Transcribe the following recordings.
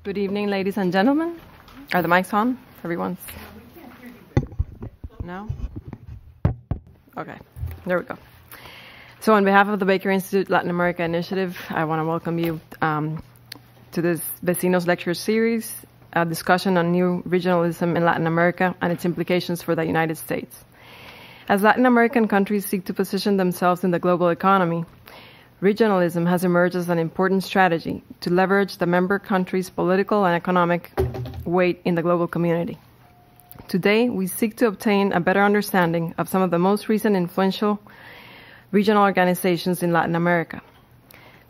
Good evening, ladies and gentlemen. Are the mics on? Everyone's? No? Okay, there we go. So on behalf of the Baker Institute Latin America Initiative, I want to welcome you to this Vecinos lecture series, a discussion on new regionalism in Latin America and its implications for the United States. As Latin American countries seek to position themselves in the global economy, regionalism has emerged as an important strategy to leverage the member countries' political and economic weight in the global community. Today, we seek to obtain a better understanding of some of the most recent influential regional organizations in Latin America.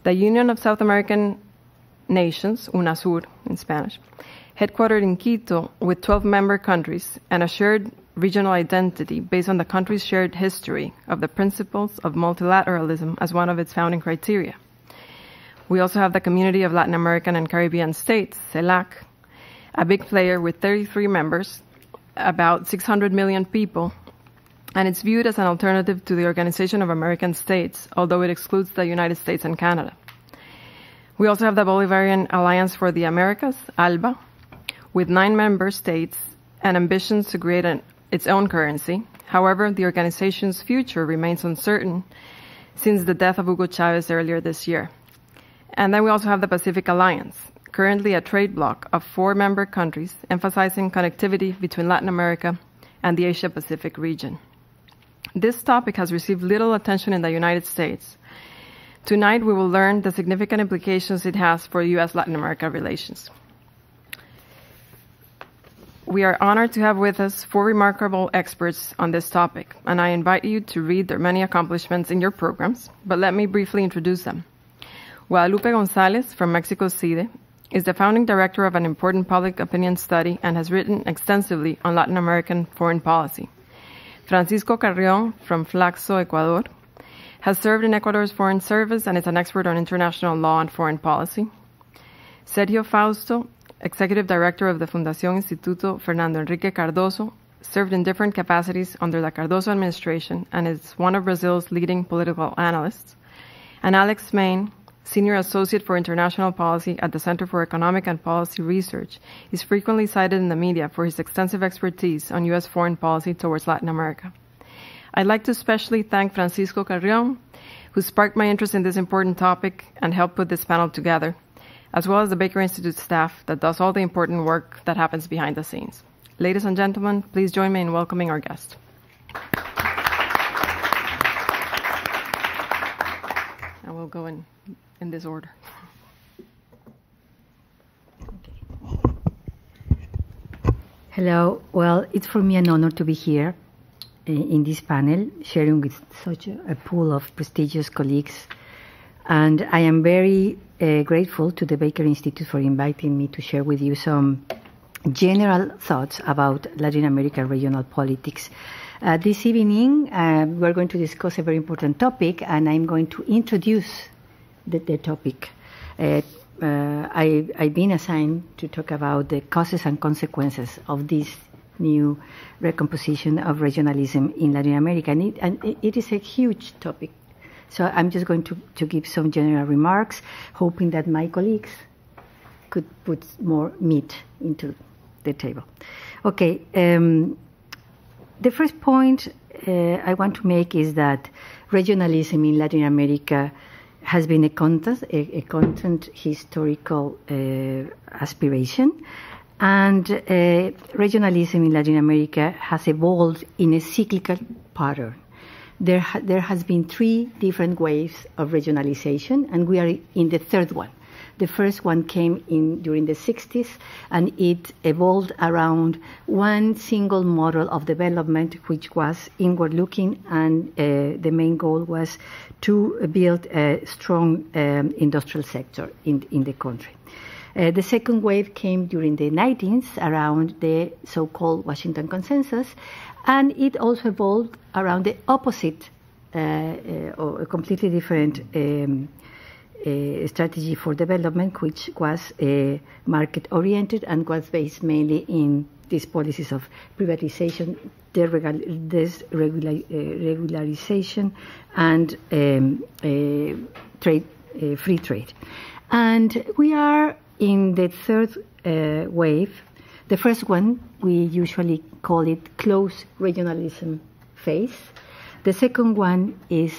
The Union of South American Nations, UNASUR in Spanish, headquartered in Quito with 12 member countries and a shared regional identity based on the country's shared history of the principles of multilateralism as one of its founding criteria. We also have the Community of Latin American and Caribbean States, CELAC, a big player with 33 members, about 600 million people, and it's viewed as an alternative to the Organization of American States, although it excludes the United States and Canada. We also have the Bolivarian Alliance for the Americas, ALBA, with 9 member states and ambitions to create its own currency. However, the organization's future remains uncertain since the death of Hugo Chavez earlier this year. And then we also have the Pacific Alliance, currently a trade bloc of 4 member countries, emphasizing connectivity between Latin America and the Asia-Pacific region. This topic has received little attention in the United States. Tonight, we will learn the significant implications it has for U.S.-Latin America relations. We are honored to have with us 4 remarkable experts on this topic, and I invite you to read their many accomplishments in your programs, but let me briefly introduce them. Guadalupe Gonzalez from Mexico City is the founding director of an important public opinion study and has written extensively on Latin American foreign policy. Francisco Carrión from Flaxo, Ecuador, has served in Ecuador's Foreign Service and is an expert on international law and foreign policy. Sergio Fausto, Executive Director of the Fundación Instituto Fernando Enrique Cardoso, served in different capacities under the Cardoso administration and is one of Brazil's leading political analysts. And Alex Main, Senior Associate for International Policy at the Center for Economic and Policy Research, is frequently cited in the media for his extensive expertise on U.S. foreign policy towards Latin America. I'd like to especially thank Francisco Carrión, who sparked my interest in this important topic and helped put this panel together, as well as the Baker Institute staff that does all the important work that happens behind the scenes. Ladies and gentlemen, please join me in welcoming our guest. And we'll go in this order. Hello. Well, it's for me an honor to be here in this panel, sharing with such a pool of prestigious colleagues. And I am very grateful to the Baker Institute for inviting me to share with you some general thoughts about Latin American regional politics. This evening, we're going to discuss a very important topic, and I'm going to introduce the topic. I've been assigned to talk about the causes and consequences of this new recomposition of regionalism in Latin America, and it is a huge topic. So I'm just going to give some general remarks, hoping that my colleagues could put more meat into the table. Okay, the first point I want to make is that regionalism in Latin America has been a constant historical aspiration, and regionalism in Latin America has evolved in a cyclical pattern. There has been 3 different waves of regionalization, and we are in the 3rd one. The first one came in during the 60s, and it evolved around one single model of development, which was inward-looking, and the main goal was to build a strong industrial sector in the country. The second wave came during the 90s, around the so-called Washington Consensus, and it also evolved around the opposite, or a completely different strategy for development, which was market-oriented and was based mainly in these policies of privatization, regularization, and free trade. And we are in the third wave, the first one, we usually call it close regionalism phase. The second one is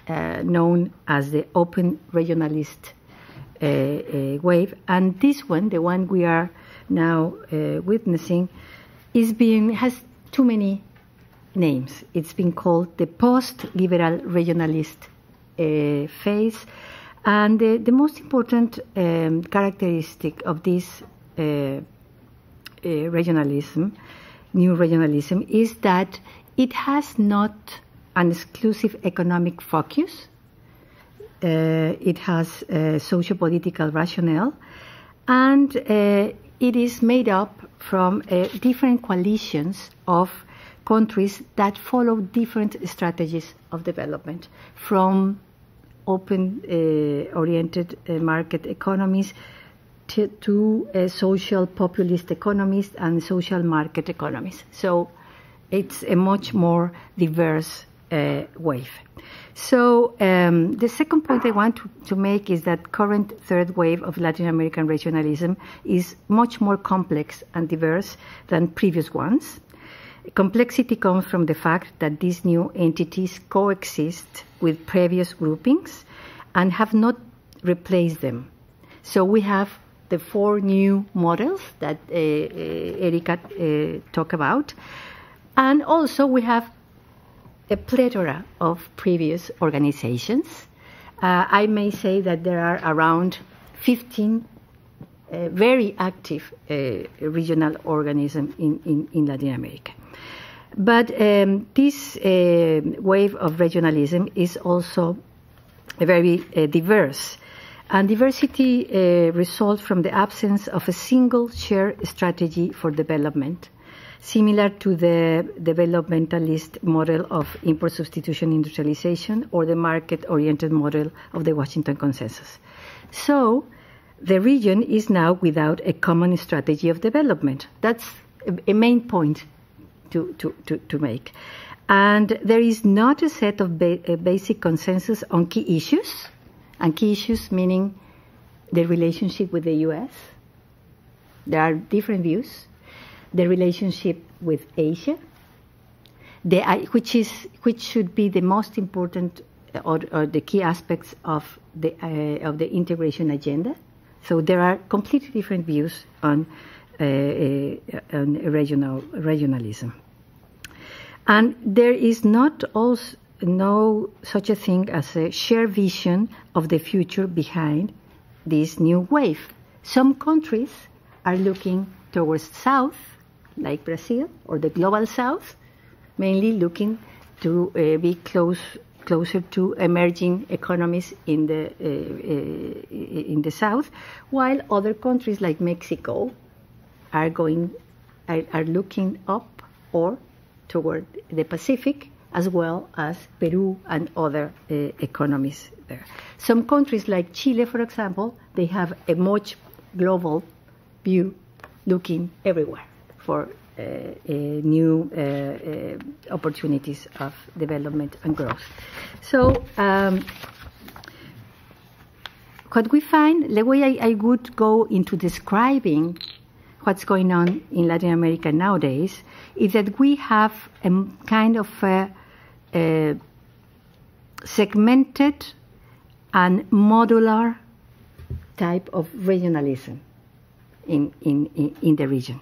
known as the open regionalist wave. And this one, the one we are now witnessing, has too many names. It's been called the post-liberal regionalist phase. And the most important characteristic of this regionalism, new regionalism, is that it has not an exclusive economic focus. It has a socio-political rationale, and it is made up from different coalitions of countries that follow different strategies of development, from open-oriented market economies to social populist economies and social market economies. So it's a much more diverse wave. So the second point I want to make is that current third wave of Latin American regionalism is much more complex and diverse than previous ones. Complexity comes from the fact that these new entities coexist with previous groupings and have not replaced them. So we have the 4 new models that Erika talked about, and also we have a plethora of previous organizations. I may say that there are around 15 very active regional organisms in Latin America. But this wave of regionalism is also very diverse. And diversity results from the absence of a single shared strategy for development, similar to the developmentalist model of import substitution industrialization or the market-oriented model of the Washington Consensus. So the region is now without a common strategy of development. That's a main point to make. And there is not a set of basic consensus on key issues, and key issues meaning the relationship with the U.S. There are different views. The relationship with Asia, which should be the most important or the key aspects of the integration agenda. So there are completely different views on regionalism, and there is no such a thing as a shared vision of the future behind this new wave. Some countries are looking towards south, like Brazil, or the global south, mainly looking to be closer to emerging economies in the south, while other countries like Mexico are looking up or toward the Pacific, as well as Peru and other economies there. Some countries like Chile, for example, they have a much global view, looking everywhere for new opportunities of development and growth. So what we find, the way I would go into describing what's going on in Latin America nowadays, is that we have a kind of segmented and modular type of regionalism in the region.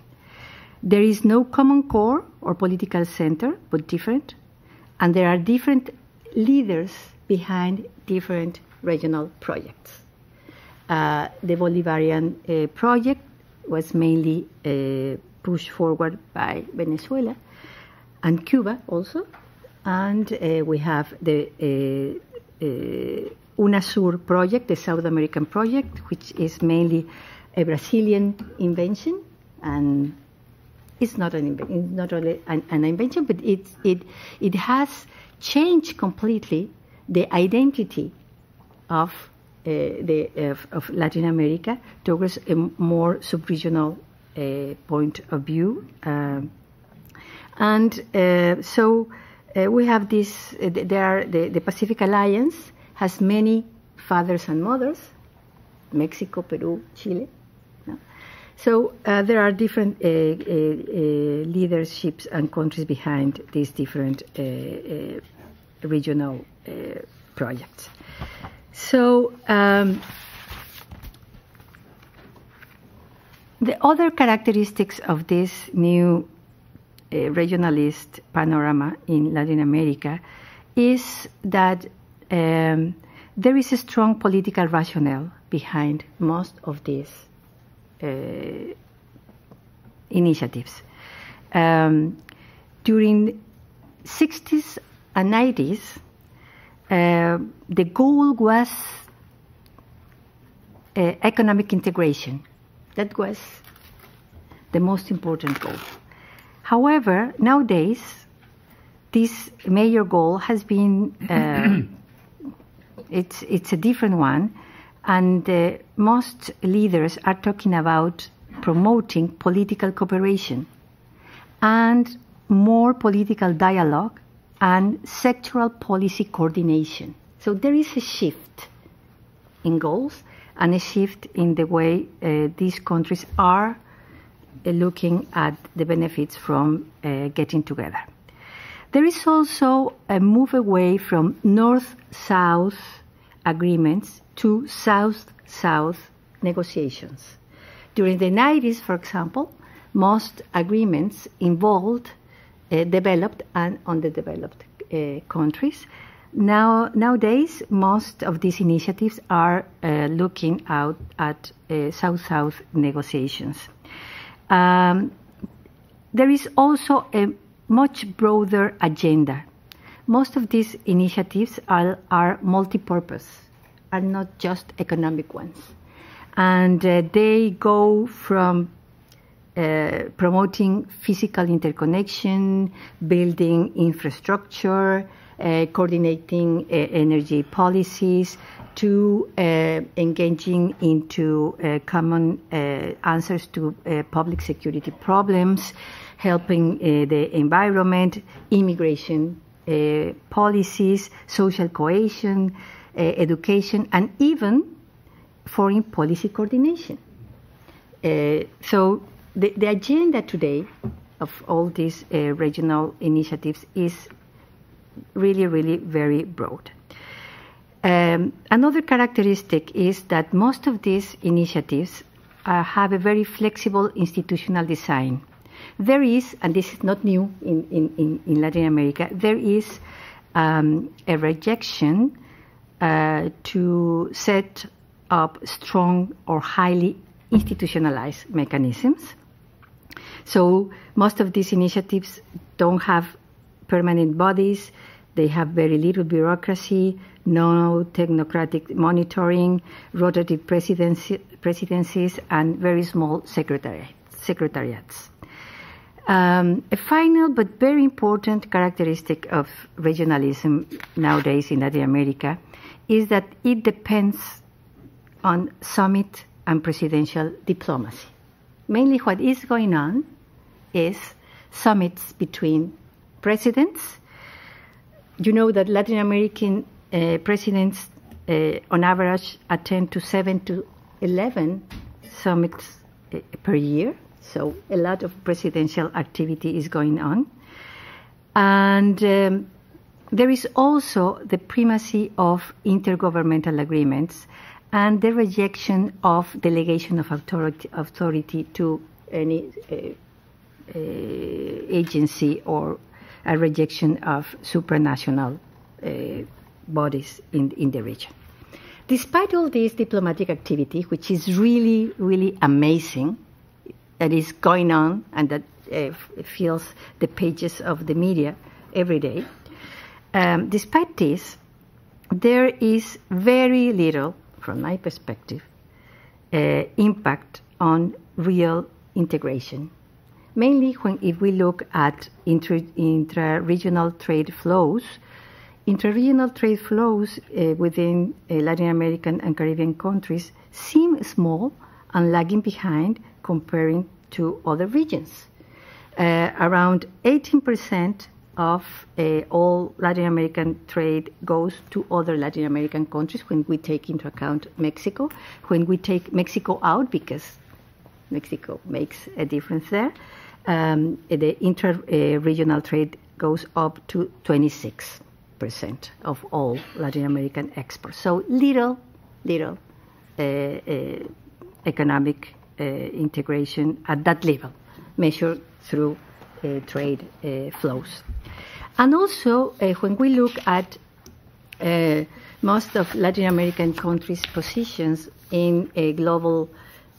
There is no common core or political center, but different, and there are different leaders behind different regional projects. The Bolivarian project was mainly pushed forward by Venezuela and Cuba also, and we have the UNASUR project, the South American project, which is mainly a Brazilian invention, and it's not only an invention, but it has changed completely the identity of Latin America towards a more sub-regional point of view, so we have this. The Pacific Alliance has many fathers and mothers: Mexico, Peru, Chile, So there are different leaderships and countries behind these different regional projects. So the other characteristics of this new regionalist panorama in Latin America is that there is a strong political rationale behind most of these initiatives. During 60s and 90s, the goal was economic integration. That was the most important goal. However, nowadays, this major goal has been, it's a different one, and most leaders are talking about promoting political cooperation and more political dialogue and sectoral policy coordination. So there is a shift in goals and a shift in the way these countries are looking at the benefits from getting together. There is also a move away from North-South agreements to South-South negotiations. During the 90s, for example, most agreements involved developed and underdeveloped countries. Nowadays, most of these initiatives are looking out at South-South negotiations. There is also a much broader agenda. Most of these initiatives are multi-purpose, are not just economic ones. And they go from promoting physical interconnection, building infrastructure, coordinating energy policies, to engaging into common answers to public security problems, helping the environment, immigration policies, social cohesion, education, and even foreign policy coordination. So the agenda today of all these regional initiatives is really, really very broad. Another characteristic is that most of these initiatives have a very flexible institutional design. There is, and this is not new in Latin America, there is a rejection to set up strong or highly institutionalized mechanisms. So most of these initiatives don't have permanent bodies. They have very little bureaucracy, no technocratic monitoring, rotative presidencies, and very small secretariats. A final but very important characteristic of regionalism nowadays in Latin America is that it depends on summit and presidential diplomacy. Mainly what is going on is summits between presidents. You know that Latin American presidents on average attend to 7 to 11 summits per year. So a lot of presidential activity is going on. And there is also the primacy of intergovernmental agreements and the rejection of delegation of authority to any agency, or a rejection of supranational bodies in the region. Despite all this diplomatic activity, which is really, really amazing, that is going on and that fills the pages of the media every day, despite this, there is very little, from my perspective, impact on real integration. Mainly if we look at intra-regional trade flows, within Latin American and Caribbean countries seem small and lagging behind comparing to other regions. Around 18% of all Latin American trade goes to other Latin American countries when we take into account Mexico. When we take Mexico out, because Mexico makes a difference there. The inter-regional trade goes up to 26% of all Latin American exports. So little economic integration at that level, measured through trade flows. And also, when we look at most of Latin American countries' positions in global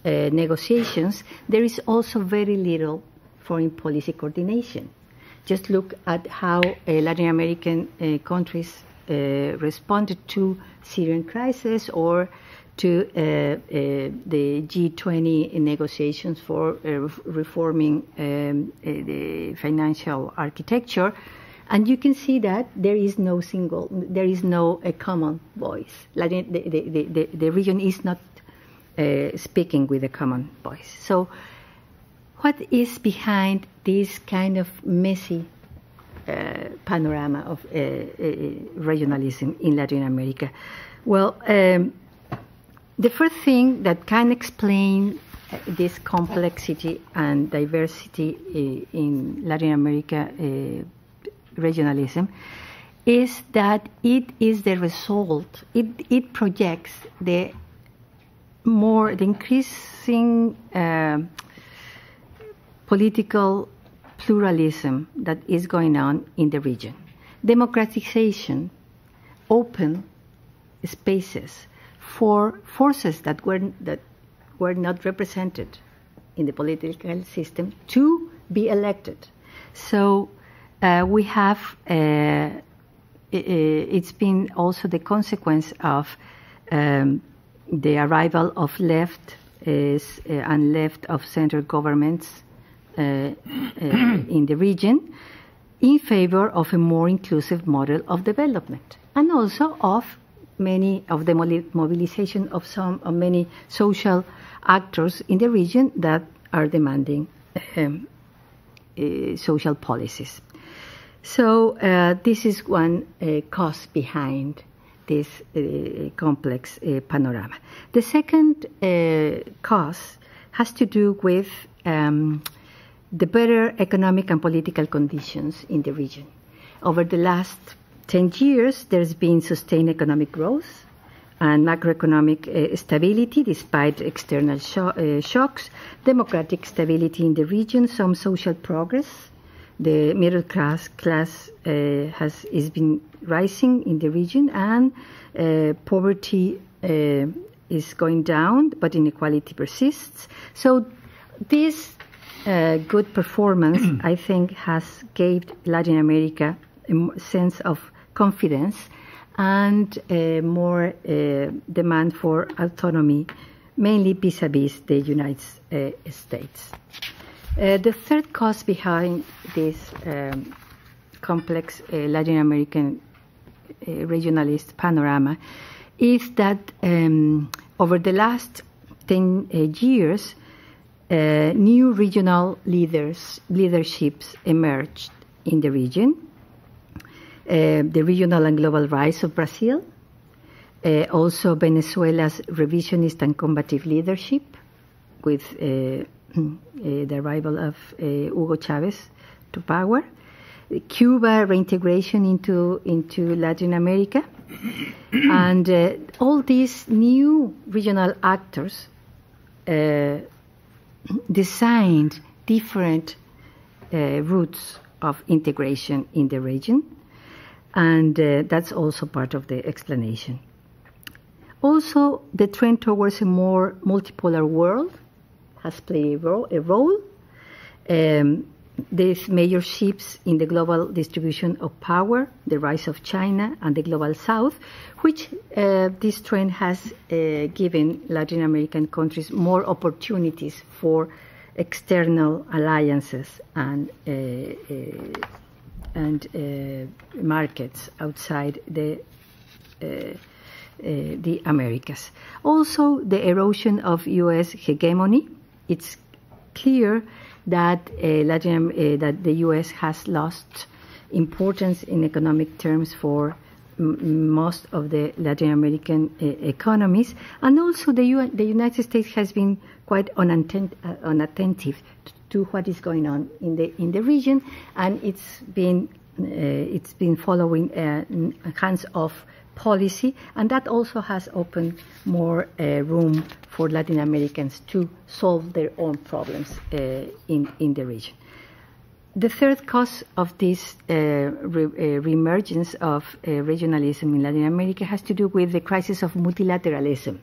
negotiations, there is also very little foreign policy coordination. Just look at how Latin American countries responded to Syrian crisis or to the G20 negotiations for reforming the financial architecture. And you can see that there is no a common voice. The region is not speaking with a common voice. So what is behind this kind of messy panorama of regionalism in Latin America? Well, the first thing that can explain this complexity and diversity in Latin America regionalism is that it is the result, it projects the increasing political pluralism that is going on in the region. Democratization, open spaces for forces that were not represented in the political system to be elected. So we have, it's been also the consequence of the arrival of left and left of center governments in the region in favor of a more inclusive model of development, and also of many of the mobilization of many social actors in the region that are demanding social policies. So this is one cause behind this complex panorama. The second cause has to do with the better economic and political conditions in the region. Over the last 10 years, there's been sustained economic growth and macroeconomic stability despite external shocks, democratic stability in the region, some social progress. The middle class is been rising in the region, and poverty is going down, but inequality persists. So this good performance, I think, has gave Latin America a sense of confidence and more demand for autonomy, mainly vis-à-vis the United States. The third cause behind this complex Latin American regionalist panorama is that over the last 10 years, new regional leaderships emerged in the region. The regional and global rise of Brazil, also Venezuela's revisionist and combative leadership with the arrival of Hugo Chavez to power, Cuba reintegration into Latin America, and all these new regional actors designed different routes of integration in the region, and that's also part of the explanation. Also, the trend towards a more multipolar world has played a role. These major shifts in the global distribution of power, the rise of China and the global South, which this trend has given Latin American countries more opportunities for external alliances and markets outside the Americas. Also, the erosion of U.S. hegemony. It's clear that that the U.S. has lost importance in economic terms for most of the Latin American economies, and also the United States has been quite unattentive to what is going on in the region, and it's been following a hands-off policy, and that also has opened more room for Latin Americans to solve their own problems in the region. The third cause of this reemergence of regionalism in Latin America has to do with the crisis of multilateralism.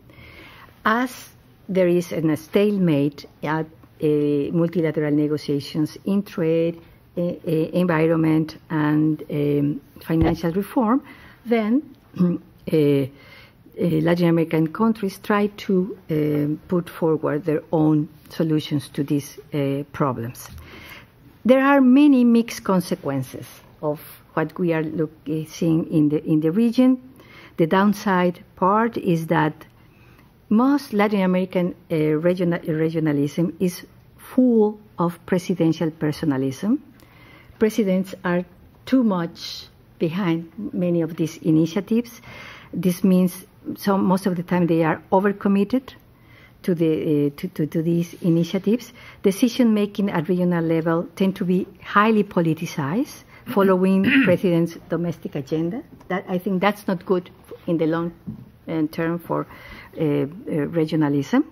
As there is a stalemate at multilateral negotiations in trade, environment, and financial reform, then Latin American countries try to put forward their own solutions to these problems. There are many mixed consequences of what we are seeing in the region. The downside part is that most Latin American regionalism is full of presidential personalism. Presidents are too much behind many of these initiatives. This means most of the time they are overcommitted to these initiatives. Decision making at regional level tend to be highly politicized, following president's domestic agenda. I think that's not good in the long term for regionalism.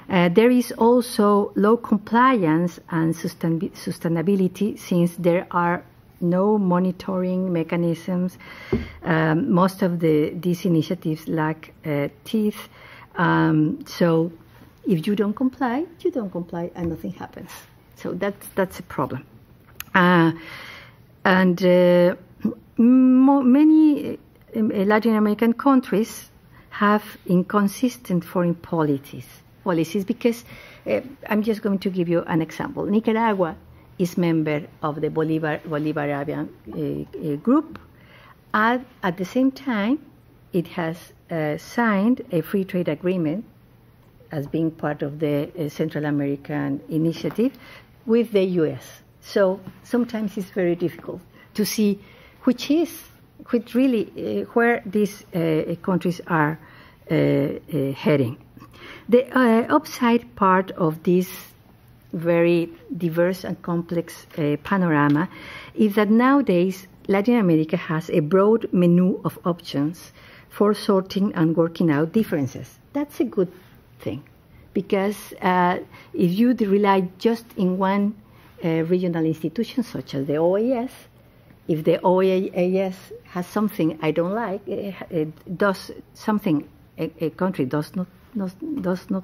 There is also low compliance and sustainability, since there are no monitoring mechanisms. Most of these initiatives lack teeth. So if you don't comply, and nothing happens. So that's a problem. Many Latin American countries have inconsistent foreign policies because I'm just going to give you an example. Nicaragua is member of the Bolivarian group, and at the same time, it has signed a free trade agreement as being part of the Central American initiative with the U.S. So sometimes it's very difficult to see where these countries are heading. The upside part of this very diverse and complex panorama is that nowadays Latin America has a broad menu of options for sorting and working out differences. That's a good thing, because if you rely just in one regional institution, such as the OAS, if the OAS has something I don't like, it does something a country does not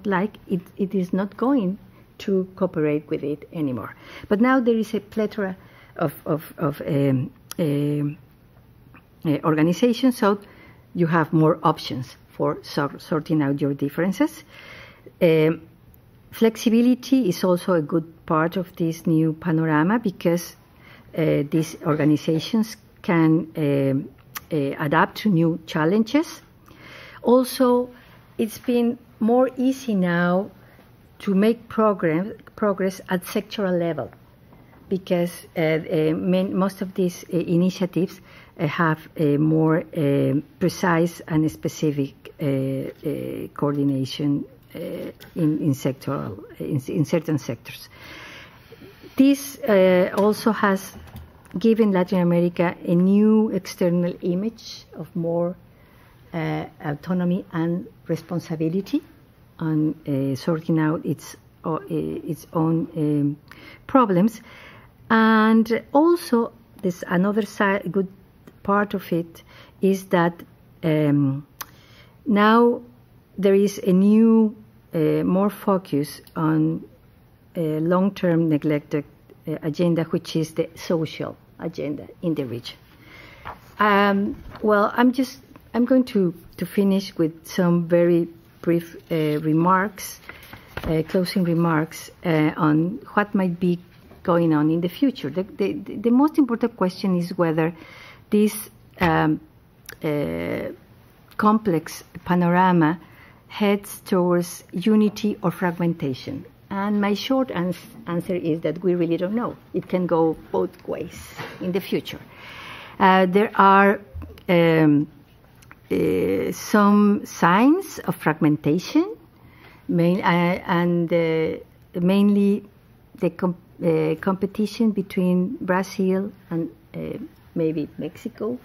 like, it is not going to cooperate with it anymore. But now there is a plethora of organizations, so you have more options for sorting out your differences. Flexibility is also a good part of this new panorama, because these organizations can adapt to new challenges. Also, it's been more easy now to make progress at sectoral level, because most of these initiatives have a more precise and specific coordination in certain sectors. This also has given Latin America a new external image of more autonomy and responsibility on sorting out its own problems. And also, there's another good part of it is that now there is a new, more focus on long-term neglected agenda, which is the social agenda in the region. Well, I'm going to finish with some very brief remarks, closing remarks on what might be going on in the future. The most important question is whether this complex panorama heads towards unity or fragmentation. And my short answer is that we really don't know. It can go both ways in the future. There are some signs of fragmentation, and mainly the competition between Brazil and maybe Mexico,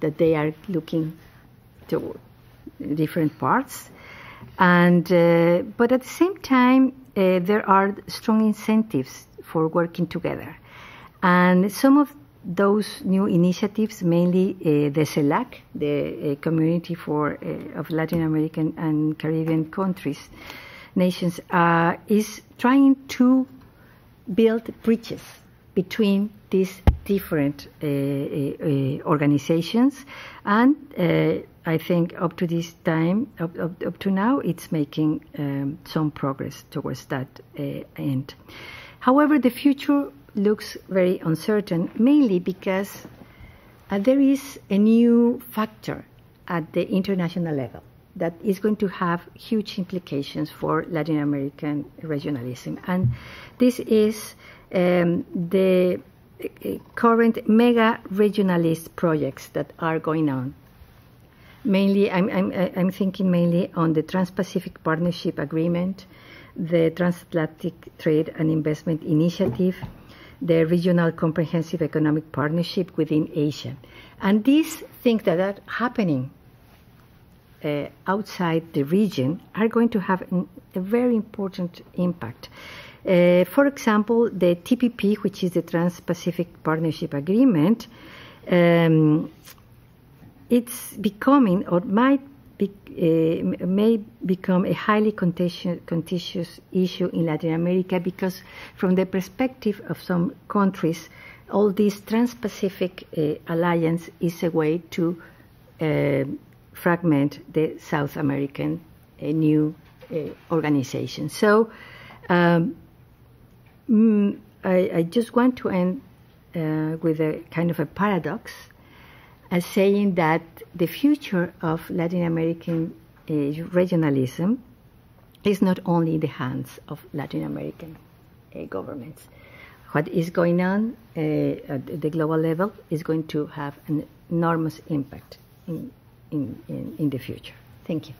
that they are looking to different parts. And but at the same time, there are strong incentives for working together. And some of those new initiatives, mainly the CELAC, the Community of Latin American and Caribbean nations, is trying to build bridges between these different organizations. And I think up to this time, up to now, it's making some progress towards that end. However, the future looks very uncertain, mainly because there is a new factor at the international level that is going to have huge implications for Latin American regionalism. And this is the current mega regionalist projects that are going on. Mainly, I'm thinking mainly on the Trans-Pacific Partnership Agreement, the Transatlantic Trade and Investment Initiative, the Regional Comprehensive Economic Partnership within Asia. And these things that are happening outside the region are going to have a very important impact. For example, the TPP, which is the Trans-Pacific Partnership Agreement, it's becoming, or may become, a highly contentious issue in Latin America, because from the perspective of some countries, all this Trans-Pacific alliance is a way to fragment the South American new organization. So I just want to end with a kind of a paradox, as saying that the future of Latin American regionalism is not only in the hands of Latin American governments. What is going on at the global level is going to have an enormous impact in the future. Thank you.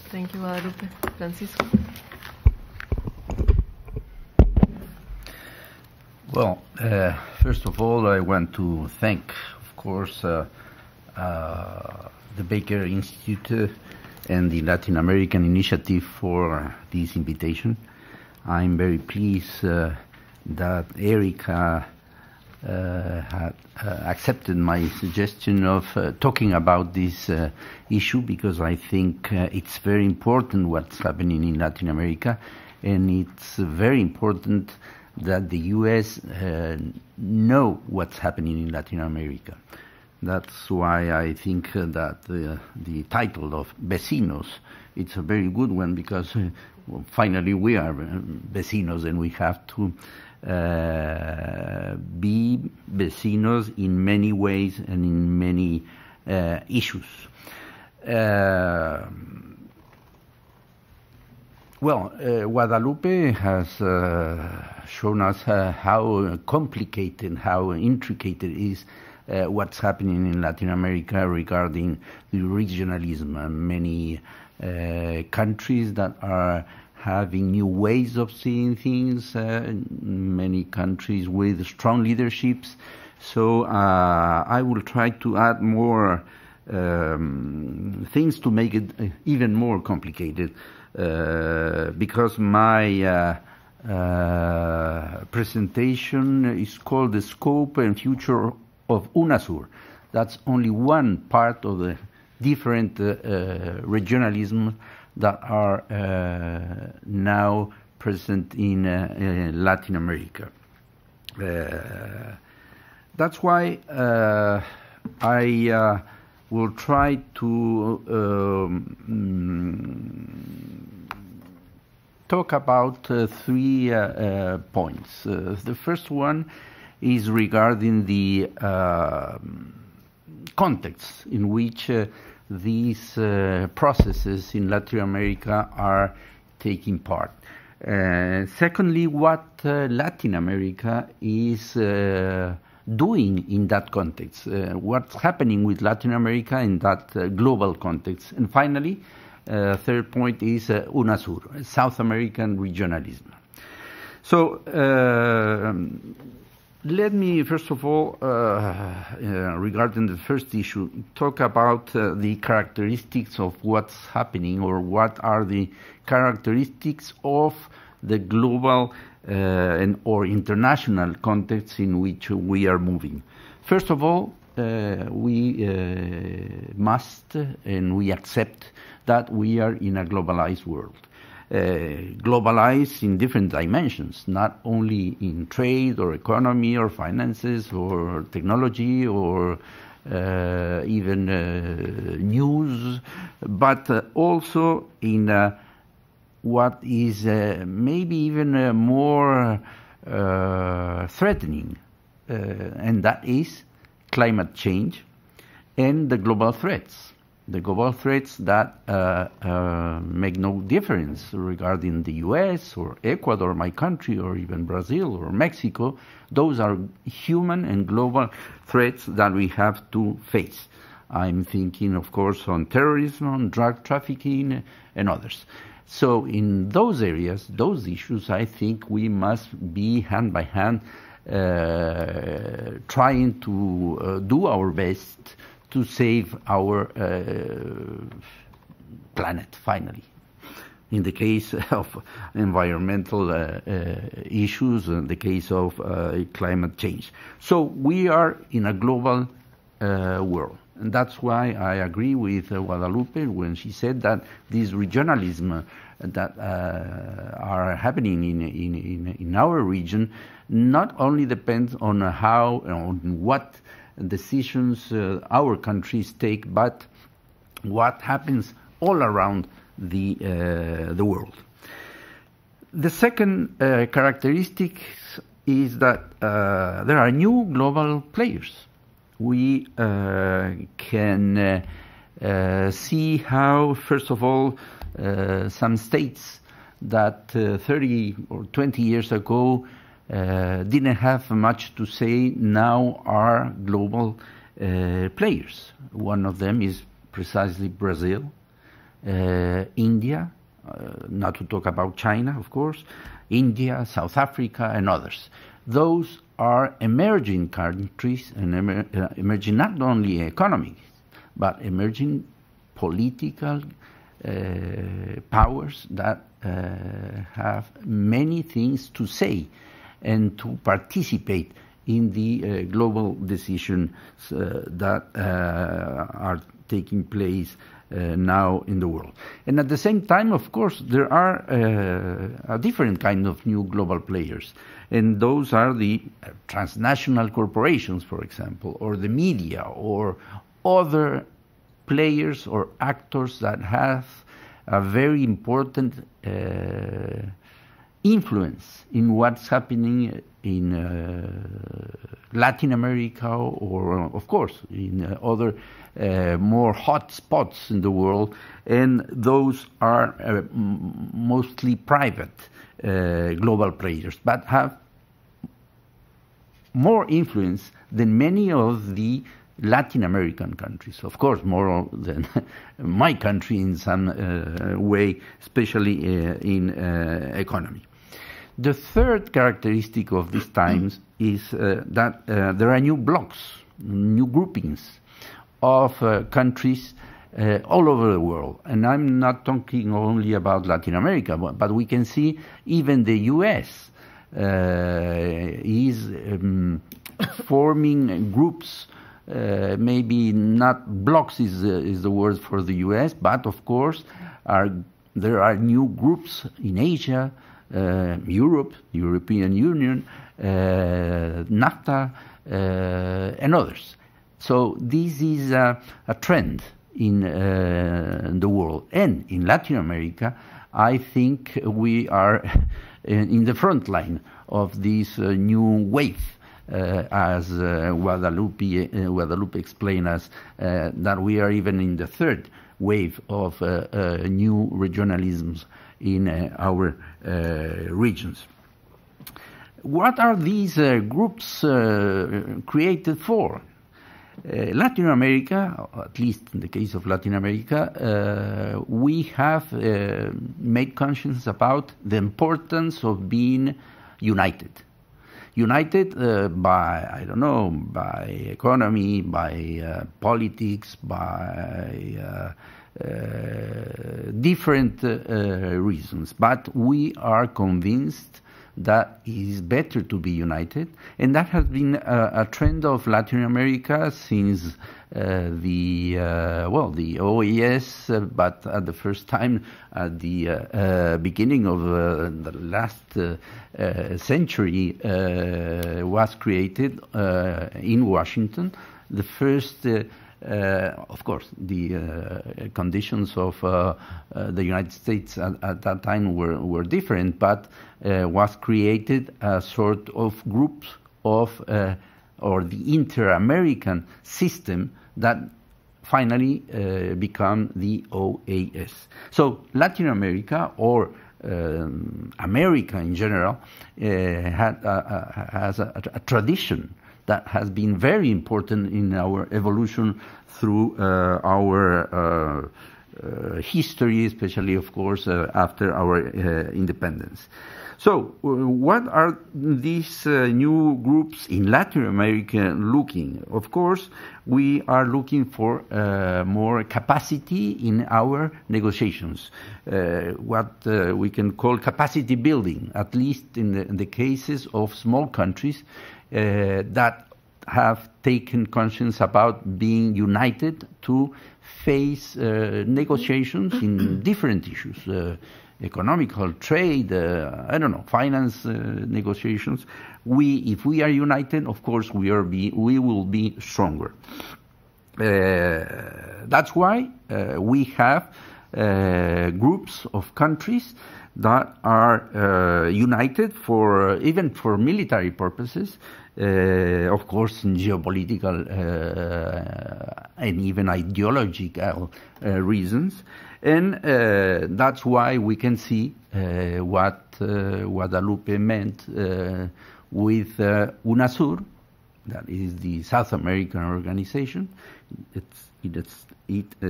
Thank you, Guadalupe. Francisco. Well, first of all, I want to thank, of course, the Baker Institute and the Latin American Initiative for this invitation. I'm very pleased that Erica had accepted my suggestion of talking about this issue, because I think it's very important what's happening in Latin America, and it's very important that the U.S. know what's happening in Latin America. That's why I think that the title of Vecinos, it's a very good one, because finally we are vecinos, and we have to be vecinos in many ways and in many issues. Guadalupe has shown us how complicated, how intricate it is what's happening in Latin America regarding the regionalism, and many countries that are having new ways of seeing things, many countries with strong leaderships. So I will try to add more things to make it even more complicated, because my presentation is called The Scope and Future of UNASUR. That's only one part of the different regionalism that are now present in Latin America. That's why I will try to talk about 3 points. The first one is regarding the context in which these processes in Latin America are taking part. Secondly, what Latin America is doing in that context, what's happening with Latin America in that global context. And finally, third point is UNASUR, South American regionalism. So let me, first of all, regarding the first issue, talk about the characteristics of what's happening, or what are the characteristics of the global or international context in which we are moving. First of all, we must and we accept that we are in a globalized world. Globalized in different dimensions, not only in trade or economy or finances or technology or even news, but also in what is maybe even more threatening, and that is climate change and the global threats. The global threats that make no difference regarding the US or Ecuador, my country, or even Brazil or Mexico. Those are human and global threats that we have to face. I'm thinking, of course, on terrorism, on drug trafficking, and others. So in those areas, those issues, I think we must be hand by hand trying to do our best to save our planet, finally. In the case of environmental issues, in the case of climate change. So we are in a global world. And that's why I agree with Guadalupe when she said that this regionalism that are happening in our region not only depends on what decisions our countries take, but what happens all around the world. The second characteristic is that there are new global players. We can see how, first of all, some states that 30 or 20 years ago didn't have much to say now are global players. One of them is precisely Brazil, India, not to talk about China, of course, India, South Africa, and others. Those are emerging countries and emerging not only economic, but emerging political powers that have many things to say and to participate in the global decisions that are taking place now in the world. And at the same time, of course, there are a different kind of new global players. And those are the transnational corporations, for example, or the media, or other players or actors that have a very important influence in what's happening in Latin America, or, of course, in other more hot spots in the world. And those are mostly private global players, but have more influence than many of the Latin American countries. Of course, more than my country in some way, especially in economy. The third characteristic of these times is that there are new blocs, new groupings of countries all over the world. And I'm not talking only about Latin America, but we can see even the US is forming groups, maybe not blocks is the word for the US, but of course there are new groups in Asia, Europe, European Union, NAFTA, and others. So this is a trend in the world. And in Latin America, I think we are in the front line of this new wave, as Guadalupe explained us, that we are even in the third wave of new regionalisms in our regions. What are these groups created for? Latin America, at least in the case of Latin America, we have made conscious about the importance of being united. United by, I don't know, by economy, by politics, by different reasons. But we are convinced that it is better to be united, and that has been a trend of Latin America since the OAS, but at the first time at the beginning of the last century was created in Washington. The first of course, the conditions of the United States at that time were different, but was created a sort of group of, or the inter-American system that finally became the OAS. So Latin America, or America in general, has a tradition that has been very important in our evolution through our history, especially, of course, after our independence. So, what are these new groups in Latin America looking? Of course, we are looking for more capacity in our negotiations, what we can call capacity building, at least in the cases of small countries that have taken conscience about being united to face negotiations in different issues, economical, trade, I don't know, finance negotiations. If we are united, of course, we will be stronger. That's why we have groups of countries that are united even for military purposes, of course, in geopolitical and even ideological reasons. And that's why we can see what Guadalupe meant with UNASUR, that is the South American organization. It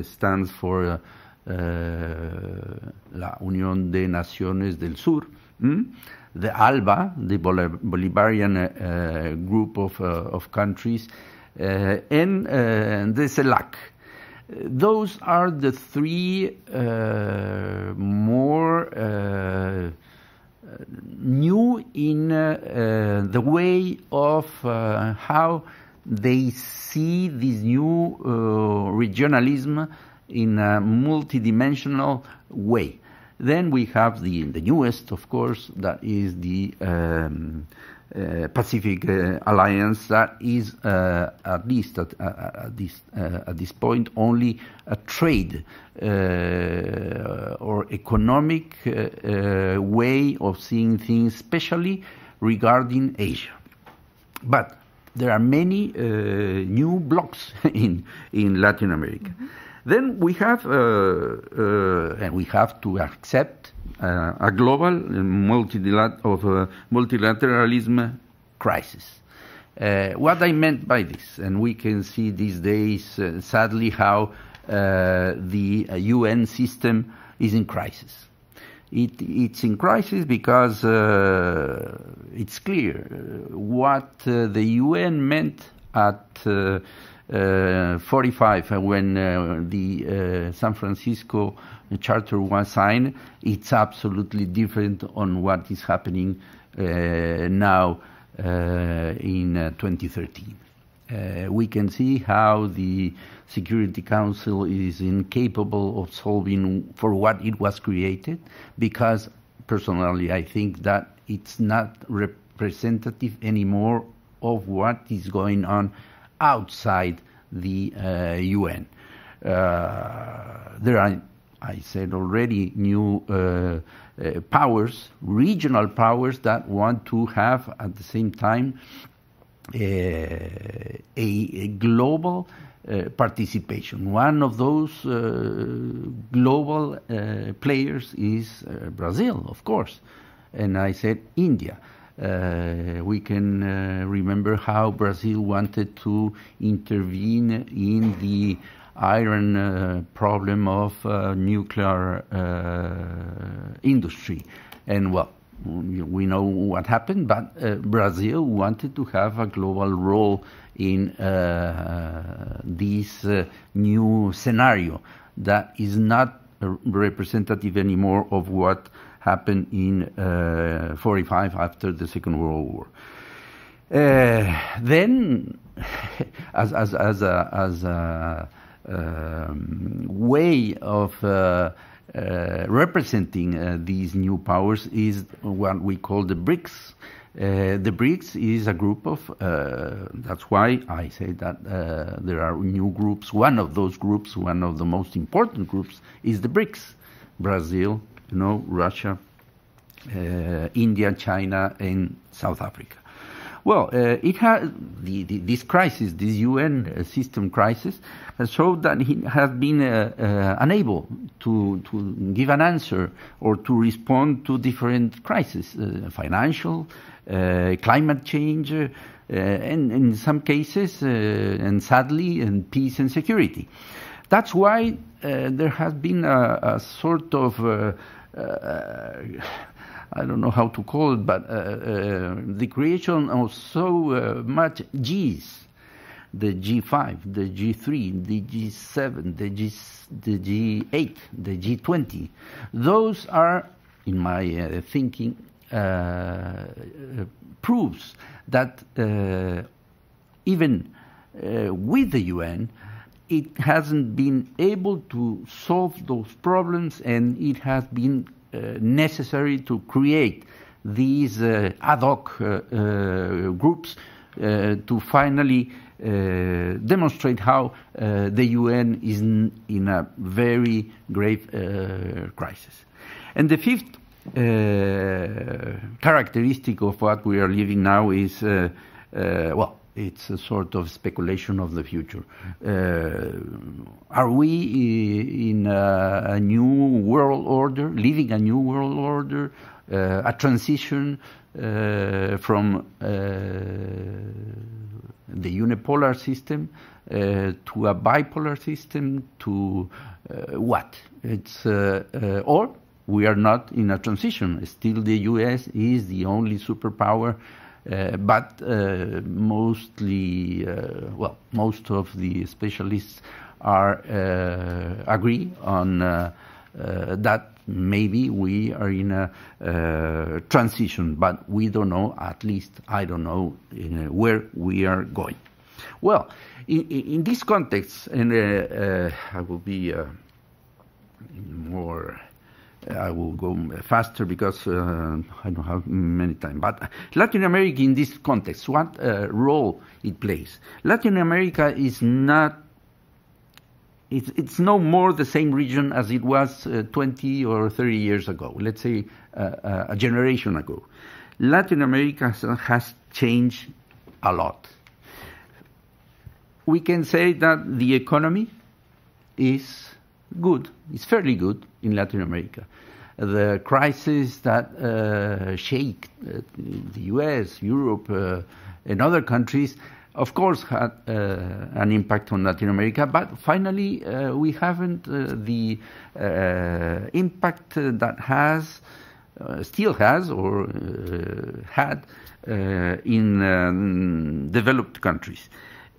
stands for La Unión de Naciones del Sur, the ALBA, the Bolivarian group of countries, and the CELAC. Those are the three more new in the way of how they see this new regionalism in a multidimensional way. Then we have the newest, of course, that is the Pacific Alliance, that is at least at this point only a trade or economic way of seeing things, especially regarding Asia. But there are many new blocks in Latin America. Mm-hmm. Then we have, and we have to accept a global multilateralism crisis. What I meant by this, and we can see these days, sadly, how the UN system is in crisis. It's in crisis because it's clear what the UN meant at 45 when the San Francisco Charter was signed. It's absolutely different on what is happening now in 2013. We can see how the Security Council is incapable of solving for what it was created, because personally I think that it's not representative anymore of what is going on outside the UN. There are, I said already, new powers, regional powers, that want to have at the same time a global participation. One of those global players is Brazil, of course, and I said India. We can remember how Brazil wanted to intervene in the Iran problem of nuclear industry. And well, we know what happened, but Brazil wanted to have a global role in this new scenario that is not representative anymore of what happened in 45 after the Second World War. Then, as a way of representing these new powers is what we call the BRICS. The BRICS is a group of, that's why I say that there are new groups. One of those groups, one of the most important groups, is the BRICS. Brazil, Russia, India, China, and South Africa. Well, it has this crisis, this UN system crisis, showed that it has been unable to give an answer or to respond to different crises, financial, climate change, and in some cases, and sadly, and peace and security. That's why there has been a sort of I don't know how to call it, but the creation of so much Gs, the G5, the G3, the G7, the G8, the G20. Those are, in my thinking, proofs that even with the UN, it hasn't been able to solve those problems, and it has been necessary to create these ad hoc groups to finally demonstrate how the UN is in a very grave crisis. And the fifth characteristic of what we are living now is, well, it's a sort of speculation of the future. Are we in a new world order, living a new world order, a transition from the unipolar system to a bipolar system to what? It's or we are not in a transition. Still, the U.S. is the only superpower. But mostly, well, most of the specialists agree on that maybe we are in a transition, but we don't know, at least I don't know, where we are going. Well, in this context, and I will be more... I will go faster because I don't have many time. But Latin America in this context, what role it plays? Latin America is not, it's no more the same region as it was 20 or 30 years ago, let's say a generation ago. Latin America has changed a lot. We can say that the economy is good, it's fairly good in Latin America. The crisis that shake the US, Europe, and other countries, of course, had an impact on Latin America, but finally we haven't the impact that has, still has, or had in developed countries.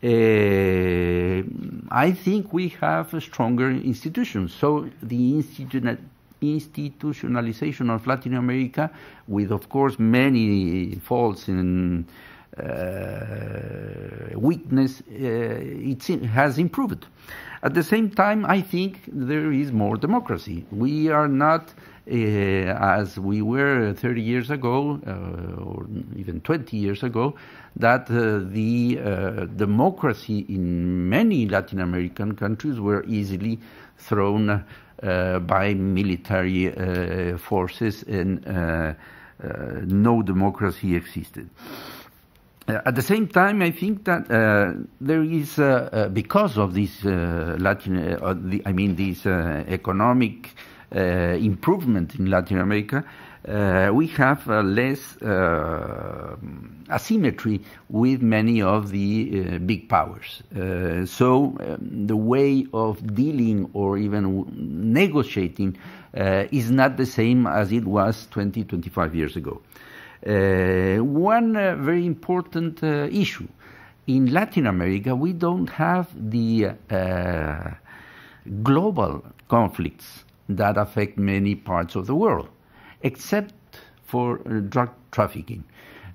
I think we have stronger institutions. So the institutionalization of Latin America, with of course many faults and weakness, it has improved. At the same time, I think there is more democracy. We are not as we were 30 years ago, or even 20 years ago, that the democracy in many Latin American countries were easily thrown by military forces, and no democracy existed. At the same time, I think that there is, because of this this economic improvement in Latin America, we have less asymmetry with many of the big powers. So the way of dealing or even negotiating is not the same as it was 20, 25 years ago. One very important issue. In Latin America, we don't have the global conflicts that affect many parts of the world, except for drug trafficking,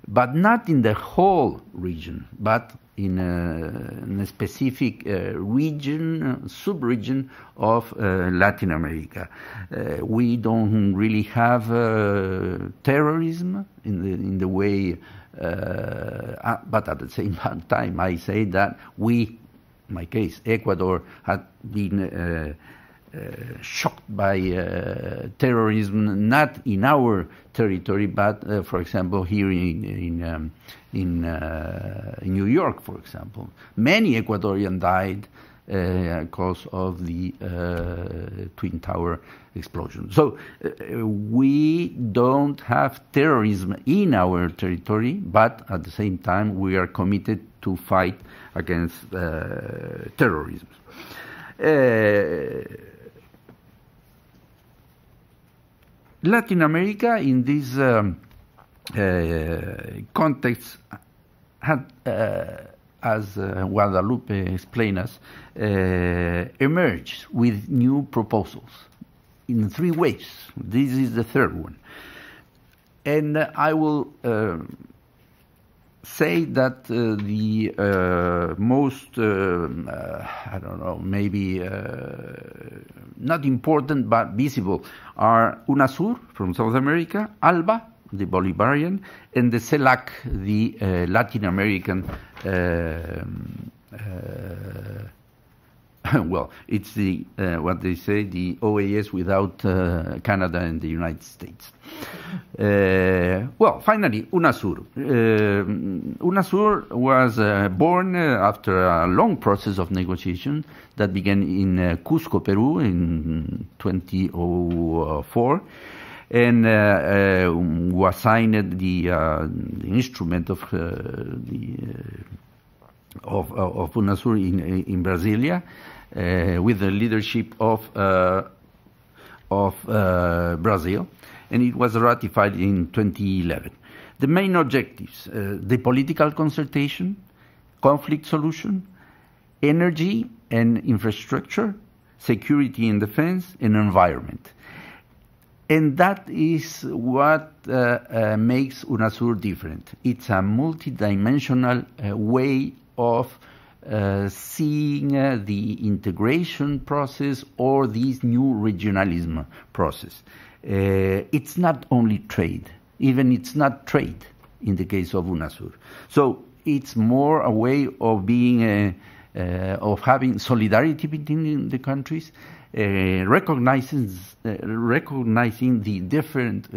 but not in the whole region, but in a specific region, sub-region of Latin America. We don't really have terrorism in the way, but at the same time, I say that we, in my case, Ecuador, had been shocked by terrorism, not in our territory, but for example here in New York, for example, many Ecuadorians died because of the Twin Tower explosion. So we don't have terrorism in our territory, but at the same time we are committed to fight against terrorism. Latin America, in this context, had, as Guadalupe explained us, emerged with new proposals in 3 ways. This is the third one. And I will say that the most, I don't know, maybe not important but visible are UNASUR from South America, ALBA, the Bolivarian, and the CELAC, the Latin American, well, it's the, what they say, the OAS without Canada and the United States. Well, finally, UNASUR. UNASUR was born after a long process of negotiation that began in Cusco, Peru in 2004, and was signed the instrument of UNASUR in Brasilia, with the leadership of Brazil, and it was ratified in 2011. The main objectives: the political consultation, conflict solution, energy and infrastructure, security and defense, and environment. And that is what makes UNASUR different. It's a multidimensional way of seeing the integration process or this new regionalism process. It's not only trade, even it's not trade in the case of UNASUR. So it's more a way of being, of having solidarity between the countries, recognizing the different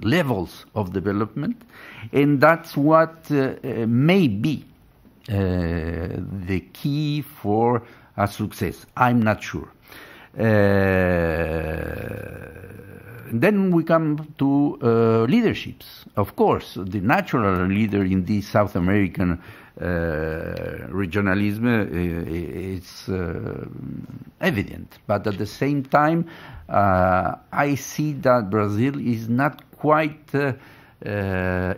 levels of development, and that's what may be the key for a success. I'm not sure. Then we come to leaderships. Of course, the natural leader in this South American regionalism is evident, but at the same time, I see that Brazil is not quite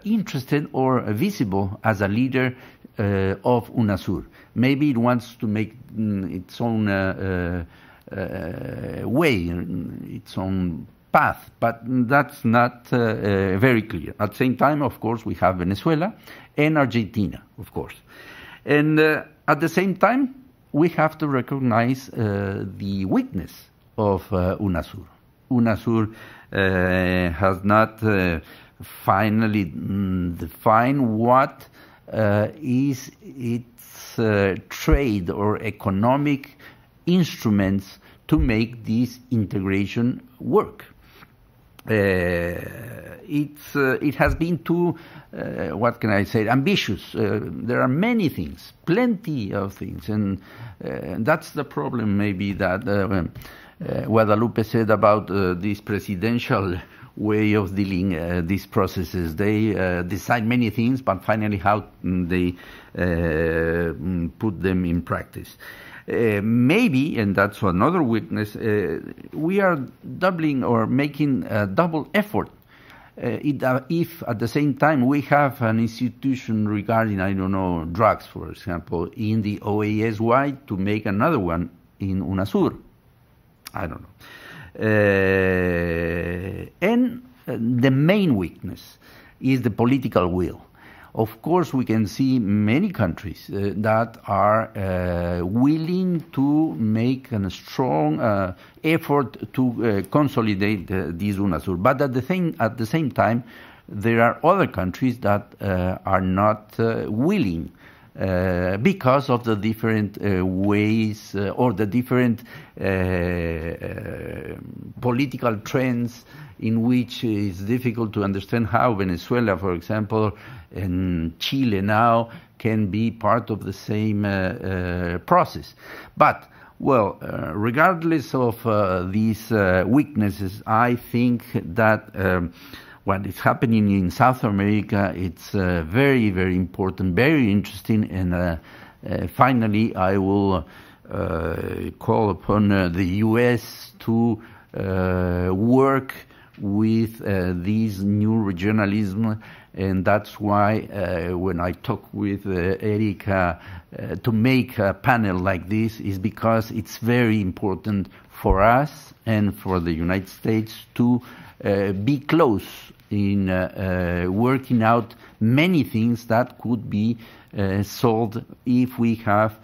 interested or visible as a leader of UNASUR. Maybe it wants to make its own way, its own path, but that's not very clear. At the same time, of course, we have Venezuela and Argentina, of course. And at the same time, we have to recognize the weakness of UNASUR. UNASUR has not finally defined what is its trade or economic instruments to make this integration work. it has been too, what can I say, ambitious. There are many things, plenty of things, and that's the problem maybe that Guadalupe said about this presidential way of dealing these processes. They decide many things, but finally how they put them in practice. Maybe, and that's another weakness, we are doubling or making a double effort. If at the same time we have an institution regarding, I don't know, drugs, for example, in the OAS, why to make another one in UNASUR? I don't know. And the main weakness is the political will. Of course, we can see many countries that are willing to make a strong effort to consolidate this UNASUR. But at the same time, there are other countries that are not willing because of the different ways or the different political trends in which it's difficult to understand how Venezuela, for example, and Chile now can be part of the same process. But, well, regardless of these weaknesses, I think that what is happening in South America, it's very, very important, very interesting, and finally I will call upon the U.S. to work with this new regionalism, and that's why when I talk with Erika to make a panel like this is because it's very important for us and for the United States to be close in working out many things that could be solved if we have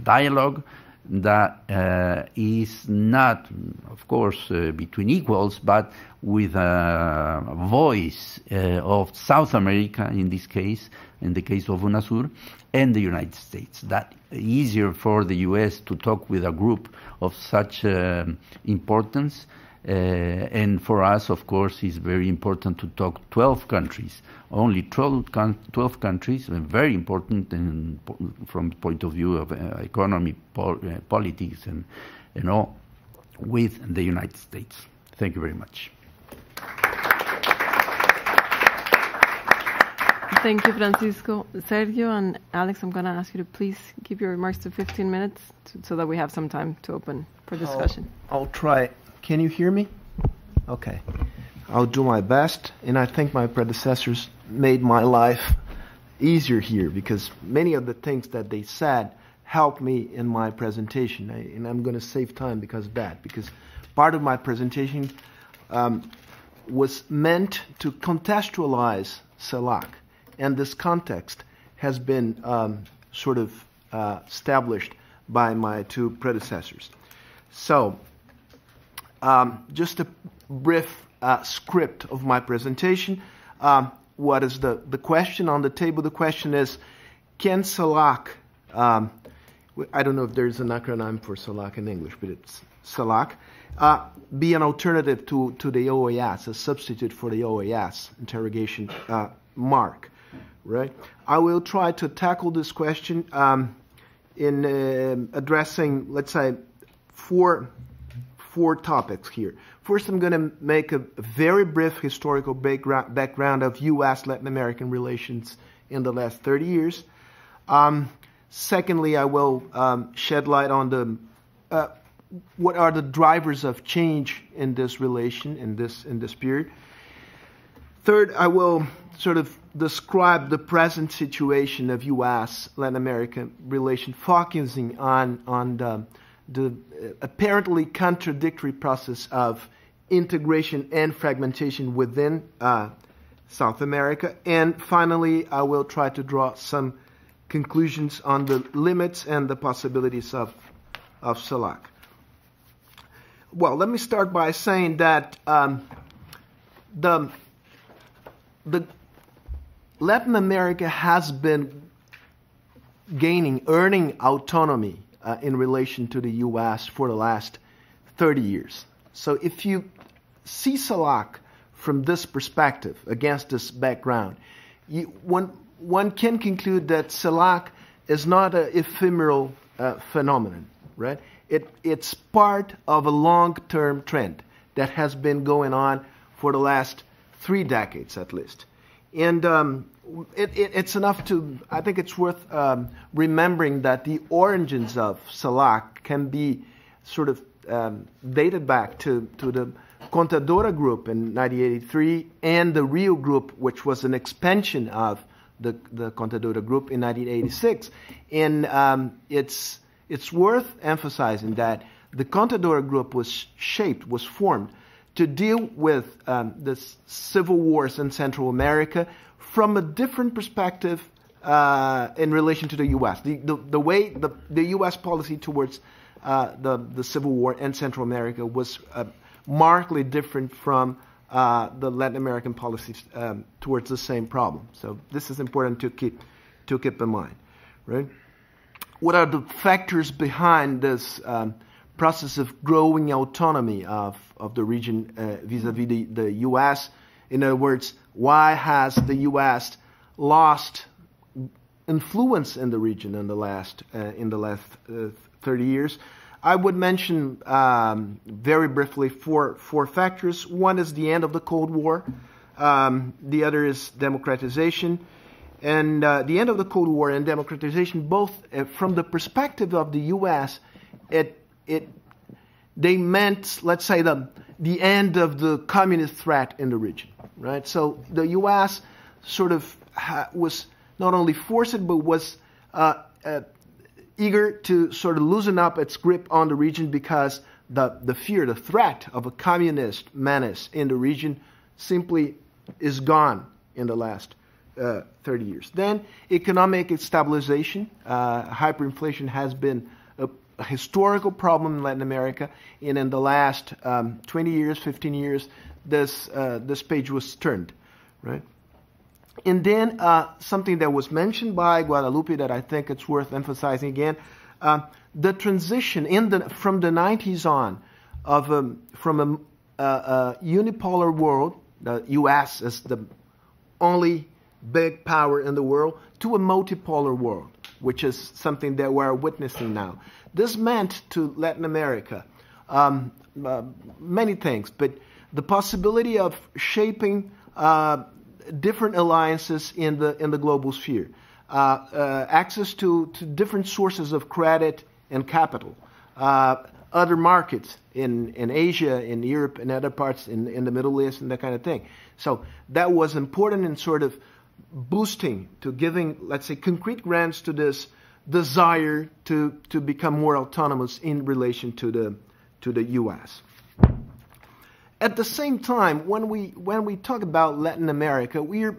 dialogue that is not, of course, between equals, but with a voice of South America in this case, in the case of UNASUR, and the United States. That easier for the U.S. to talk with a group of such importance. And for us, of course, it's very important to talk 12 countries, only 12 countries, very important from the point of view of economy, politics, and all, with the United States. Thank you very much. Thank you, Francisco. Sergio and Alex, I'm going to ask you to please keep your remarks to 15 minutes so that we have some time to open for discussion. I'll try. Can you hear me? Okay. I'll do my best, and I think my predecessors made my life easier here because many of the things that they said helped me in my presentation, and I'm going to save time because of that, because part of my presentation was meant to contextualize CELAC, and this context has been sort of established by my two predecessors. So, just a brief script of my presentation. What is the question on the table? The question is, can CELAC, I don't know if there's an acronym for CELAC in English, but it's CELAC, be an alternative to the OAS, a substitute for the OAS, interrogation mark, right? I will try to tackle this question in addressing, let's say, four topics here. First, I'm going to make a very brief historical background of U.S.-Latin American relations in the last 30 years. Secondly, I will shed light on the what are the drivers of change in this relation in this period. Third, I will sort of describe the present situation of U.S.-Latin American relation, focusing on the apparently contradictory process of integration and fragmentation within South America. And finally, I will try to draw some conclusions on the limits and the possibilities of CELAC. Well, let me start by saying that the Latin America has been earning autonomy in relation to the U.S. for the last 30 years. So if you see CELAC from this perspective, against this background, one can conclude that CELAC is not an ephemeral phenomenon, right? It's part of a long-term trend that has been going on for the last 3 decades at least. And it's enough to, I think it's worth remembering that the origins of CELAC can be sort of dated back to the Contadora Group in 1983 and the Rio Group, which was an expansion of the Contadora Group in 1986. And it's worth emphasizing that the Contadora Group was formed to deal with the civil wars in Central America from a different perspective in relation to the U.S. The way the U.S. policy towards the Civil War in Central America was markedly different from the Latin American policies towards the same problem. So this is important to keep in mind, right? What are the factors behind this process of growing autonomy of the region vis-a-vis the U.S.? In other words, why has the U.S. lost influence in the region in the last 30 years? I would mention very briefly four factors. One is the end of the Cold War. The other is democratization. And the end of the Cold War and democratization, both from the perspective of the U.S., they meant, let's say, the end of the communist threat in the region, right? So the U.S. sort of was not only forced, but was eager to sort of loosen up its grip on the region because the fear, the threat of a communist menace in the region simply is gone in the last 30 years. Then economic stabilization. Hyperinflation has been a historical problem in Latin America, and in the last 20 years, 15 years, this page was turned, right? And then something that was mentioned by Guadalupe that I think it's worth emphasizing again, the transition from the 90s on from a unipolar world, the U.S. as the only big power in the world, to a multipolar world, which is something that we're witnessing now. This meant to Latin America many things, but the possibility of shaping different alliances in the global sphere, access to different sources of credit and capital, other markets in Asia, in Europe, and other parts in the Middle East, and that kind of thing. So that was important in sort of boosting, to giving, let's say, concrete grants to this desire to become more autonomous in relation to the U.S. At the same time, when we talk about Latin America, we're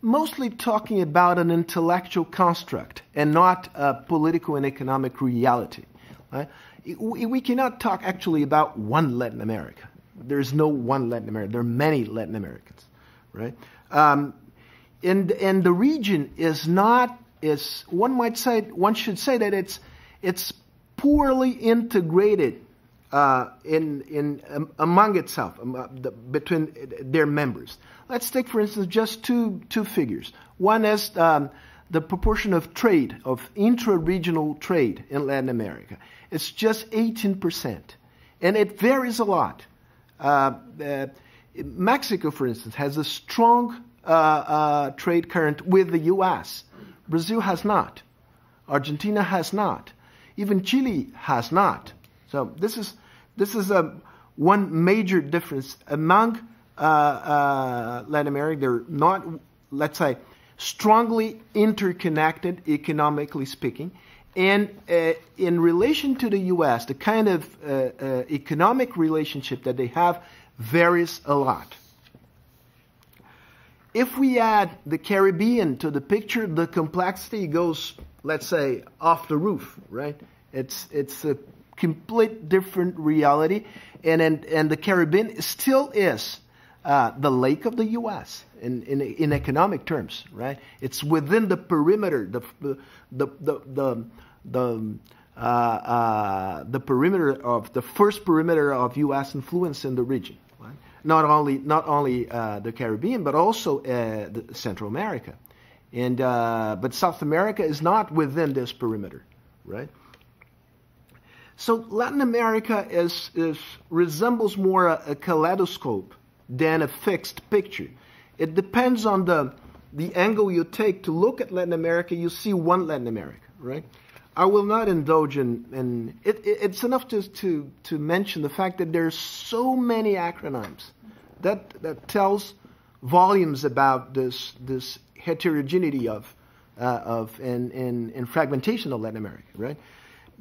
mostly talking about an intellectual construct and not a political and economic reality. Right? We cannot talk actually about one Latin America. There's no one Latin America. There are many Latin Americans, right? And the region is one should say that it's poorly integrated among itself, between their members. Let's take, for instance, just two figures. One is the proportion of trade, of intra-regional trade in Latin America. It's just 18%, and it varies a lot. Mexico, for instance, has a strong trade current with the U.S. Brazil has not. Argentina has not. Even Chile has not. So this is one major difference among Latin America. They're not, let's say, strongly interconnected economically speaking. And in relation to the U.S., the kind of economic relationship that they have varies a lot. If we add the Caribbean to the picture, the complexity goes, let's say, off the roof, right? It's a complete different reality, and the Caribbean still is the lake of the U.S. in economic terms, right? It's within the perimeter, the the first perimeter of U.S. influence in the region. Right? Not only the Caribbean, but also Central America, but South America is not within this perimeter, right? So Latin America resembles more a kaleidoscope than a fixed picture. It depends on the angle you take to look at Latin America. You see one Latin America, right? I will not indulge in it's enough to mention the fact that there's so many acronyms that tells volumes about this heterogeneity and fragmentation of Latin America, right?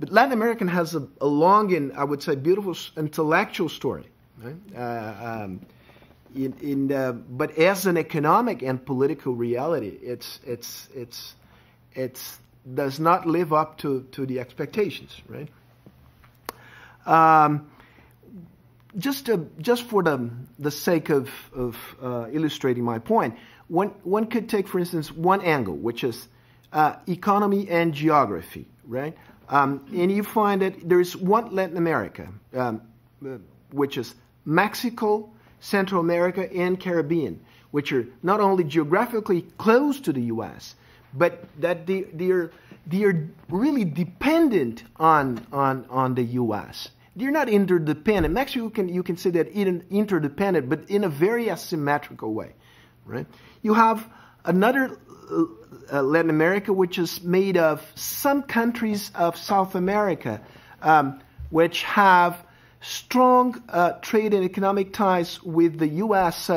But Latin America has a long and, I would say, beautiful intellectual story, right? But as an economic and political reality, it's does not live up to the expectations, right? Just for the sake of illustrating my point, one could take, for instance, one angle, which is economy and geography, right? And you find that there's one Latin America, which is Mexico, Central America, and Caribbean, which are not only geographically close to the U.S., but that they are really dependent on the U.S. They're not interdependent. Mexico, you can say that interdependent, but in a very asymmetrical way, right? You have another Latin America, which is made of some countries of South America, which have strong trade and economic ties with the U.S.,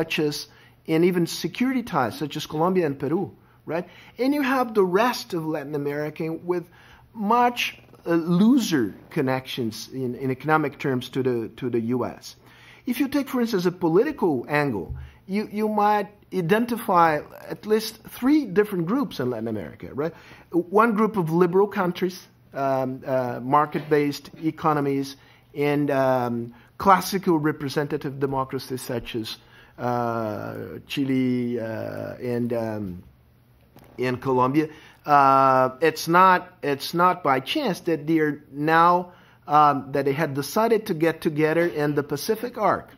and even security ties, such as Colombia and Peru, right? And you have the rest of Latin America with much looser connections in economic terms to the U.S. If you take, for instance, a political angle, you might identify at least three different groups in Latin America, right? One group of liberal countries, market-based economies, and classical representative democracies such as Chile and Colombia. It's not by chance that they are now that they had decided to get together in the Pacific Arc,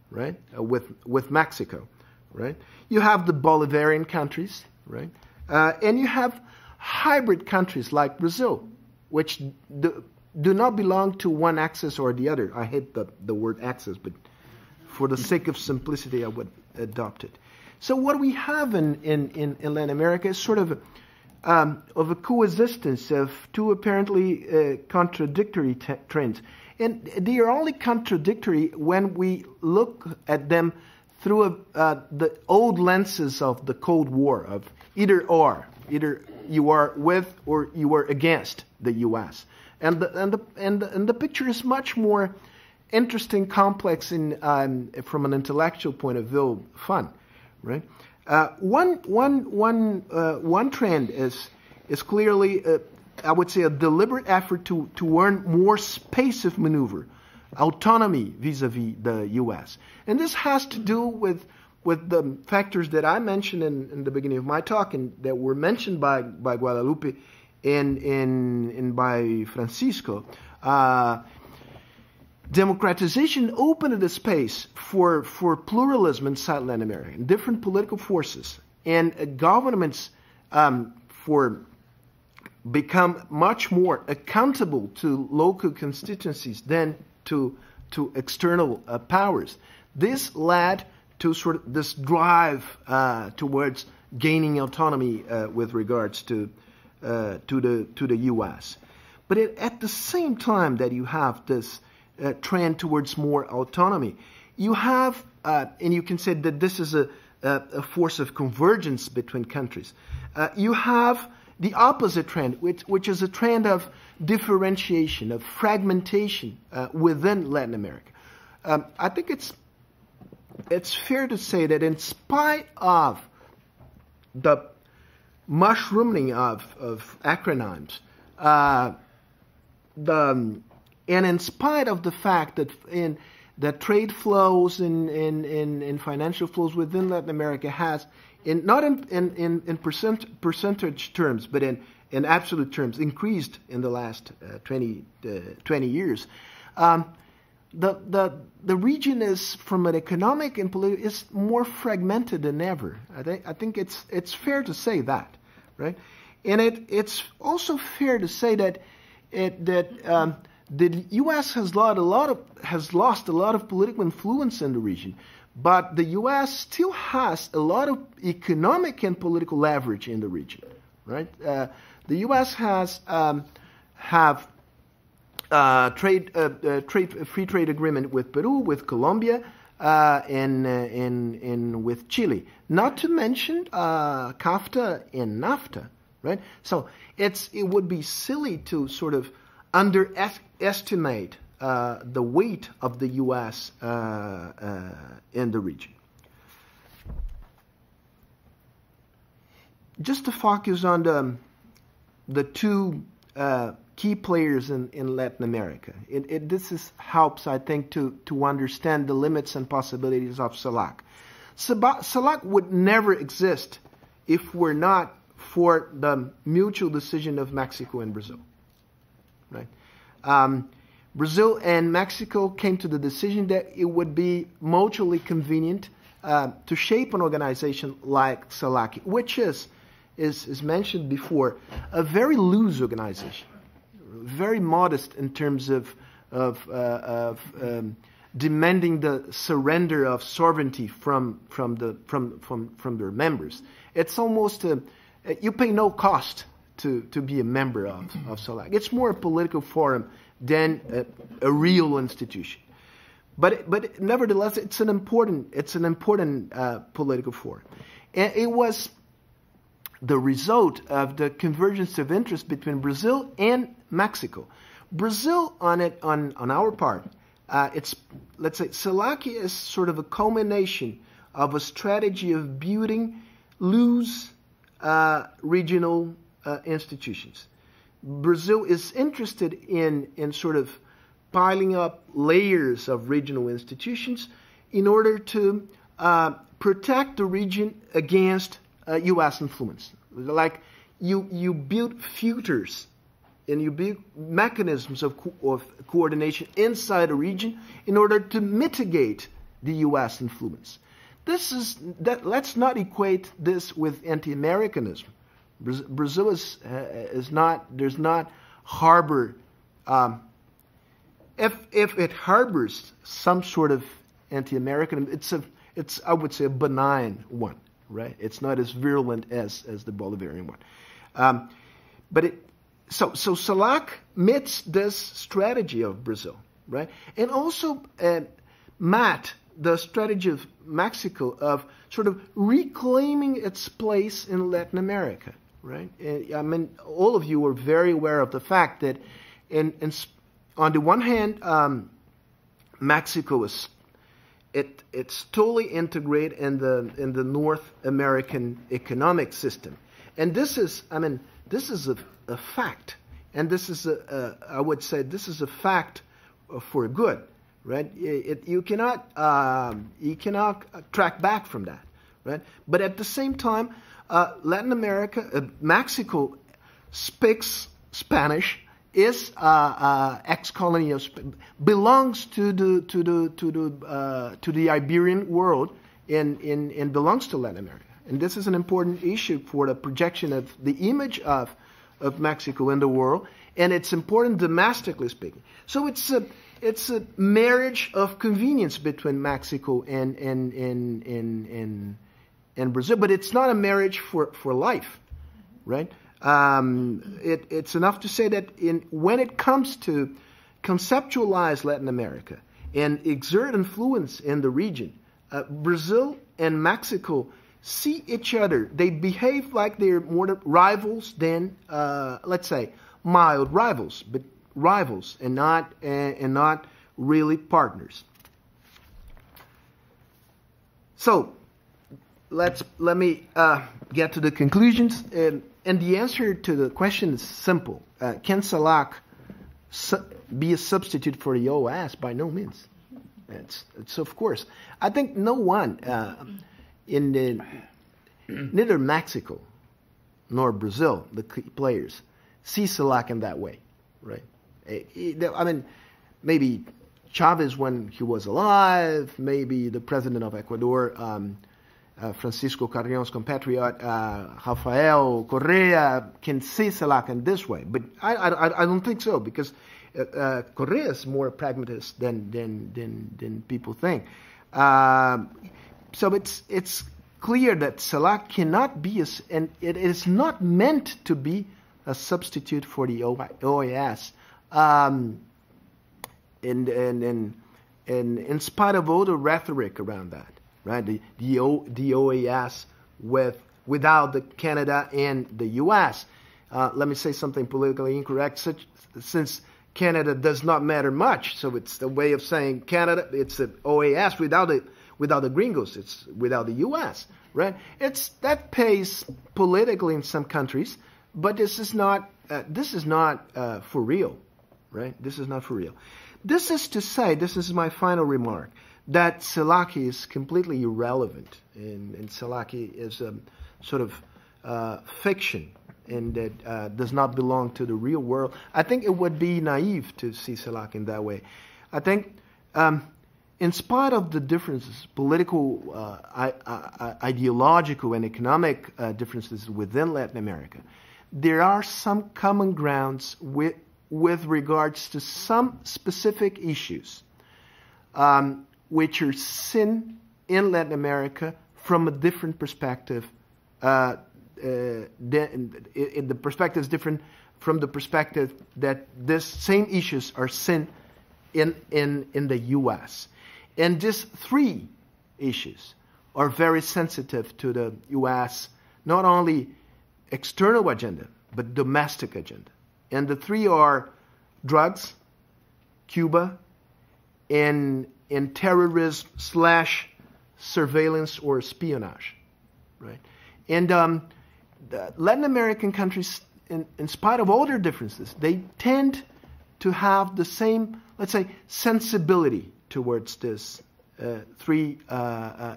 right? With Mexico, right? You have the Bolivarian countries, right? And you have hybrid countries like Brazil, which do not belong to one axis or the other. I hate the word axis, but for the sake of simplicity, I would adopt it. So what we have in Latin America is sort of a coexistence of two apparently contradictory trends. And they are only contradictory when we look at them through the old lenses of the Cold War, of either you are with or you are against the U.S. And the picture is much more interesting, complex, and from an intellectual point of view, fun, right? One trend is clearly, I would say, a deliberate effort to earn more space of maneuver, autonomy vis-a-vis the U.S. And this has to do with the factors that I mentioned in the beginning of my talk and that were mentioned by Guadalupe and by Francisco. Democratization opened the space for pluralism inside Latin America, and different political forces, and governments become much more accountable to local constituencies than to external powers. This led to sort of this drive towards gaining autonomy with regards to the U.S. But at the same time that you have this trend towards more autonomy, you have, and you can say that this is a force of convergence between countries. You have the opposite trend, which is a trend of differentiation, of fragmentation within Latin America. I think it's fair to say that in spite of the mushrooming of acronyms, and in spite of the fact that trade flows and financial flows within Latin America has not in percentage terms, but in absolute terms, increased in the last 20 years. The region is, from an economic and political, is more fragmented than ever. I think it's fair to say that, right? And it's also fair to say that the U.S. has lost a lot of political influence in the region, but the U.S. still has a lot of economic and political leverage in the region, right? The U.S. has free trade agreement with Peru, with Colombia, and with Chile. Not to mention CAFTA and NAFTA, right? So it would be silly to sort of underestimate the weight of the U.S. In the region. Just to focus on the two key players in Latin America, this helps, I think, to understand the limits and possibilities of CELAC. CELAC would never exist if we're not for the mutual decision of Mexico and Brazil, right? Brazil and Mexico came to the decision that it would be mutually convenient to shape an organization like CELAC, which is mentioned before, a very loose organization, very modest in terms of demanding the surrender of sovereignty from their members. It's almost you pay no cost to be a member of CELAC. It's more a political forum than a real institution. But nevertheless, it's an important political forum, and it was the result of the convergence of interest between Brazil and Mexico. Brazil, on our part, let's say CELAC is sort of a culmination of a strategy of building loose regional institutions. Brazil is interested in sort of piling up layers of regional institutions in order to protect the region against U.S. influence. Like you build filters and you build mechanisms of coordination inside a region in order to mitigate the U.S. influence. Let's not equate this with anti-Americanism. Brazil does not harbor. If it harbors some sort of anti-American, it's I would say a benign one, right? It's not as virulent as the Bolivarian one. So CELAC meets this strategy of Brazil, right? And also the strategy of Mexico of sort of reclaiming its place in Latin America, right? I mean, all of you are very aware of the fact that, on the one hand, Mexico it's totally integrated in the North American economic system, and this is a fact, and this is I would say this is a fact for good. Right, you cannot track back from that, right? But at the same time, Latin America, Mexico speaks Spanish, is ex-colony of Spain, belongs to the Iberian world, and belongs to Latin America, and this is an important issue for the projection of the image of Mexico in the world, and it's important domestically speaking. So it's a marriage of convenience between Mexico and Brazil, but it's not a marriage for life, right? It's enough to say that when it comes to conceptualize Latin America and exert influence in the region, Brazil and Mexico see each other. They behave like they're more rivals than, let's say, mild rivals, but rivals and not really partners. So let me get to the conclusions, and the answer to the question is simple. Can CELAC be a substitute for the OAS? By no means. It's of course. I think no one in neither Mexico nor Brazil, the key players, see CELAC in that way, right? I mean, maybe Chavez when he was alive, maybe the president of Ecuador, Francisco Carrión's compatriot, Rafael Correa, can see CELAC in this way. But I don't think so, because Correa is more pragmatist than people think. So it's clear that CELAC cannot be, and it is not meant to be a substitute for the OAS. In spite of all the rhetoric around that, right? The OAS without the Canada and the U.S. Let me say something politically incorrect, since Canada does not matter much, so it's a way of saying Canada, it's the OAS without the gringos, it's without the U.S., right? That pays politically in some countries, but this is not for real, right? This is not for real. This is to say, this is my final remark, that CELAC is completely irrelevant, and CELAC is a sort of fiction, and that does not belong to the real world. I think it would be naive to see CELAC in that way. I think, in spite of the differences, political, ideological, and economic differences within Latin America, there are some common grounds with regards to some specific issues, which are seen in Latin America from a different perspective. The perspective is different from the perspective that these same issues are seen in the U.S. And these three issues are very sensitive to the U.S., not only external agenda, but domestic agenda. And the three are drugs, Cuba, and terrorism / surveillance or espionage, right? And the Latin American countries, in spite of all their differences, they tend to have the same, let's say, sensibility towards these three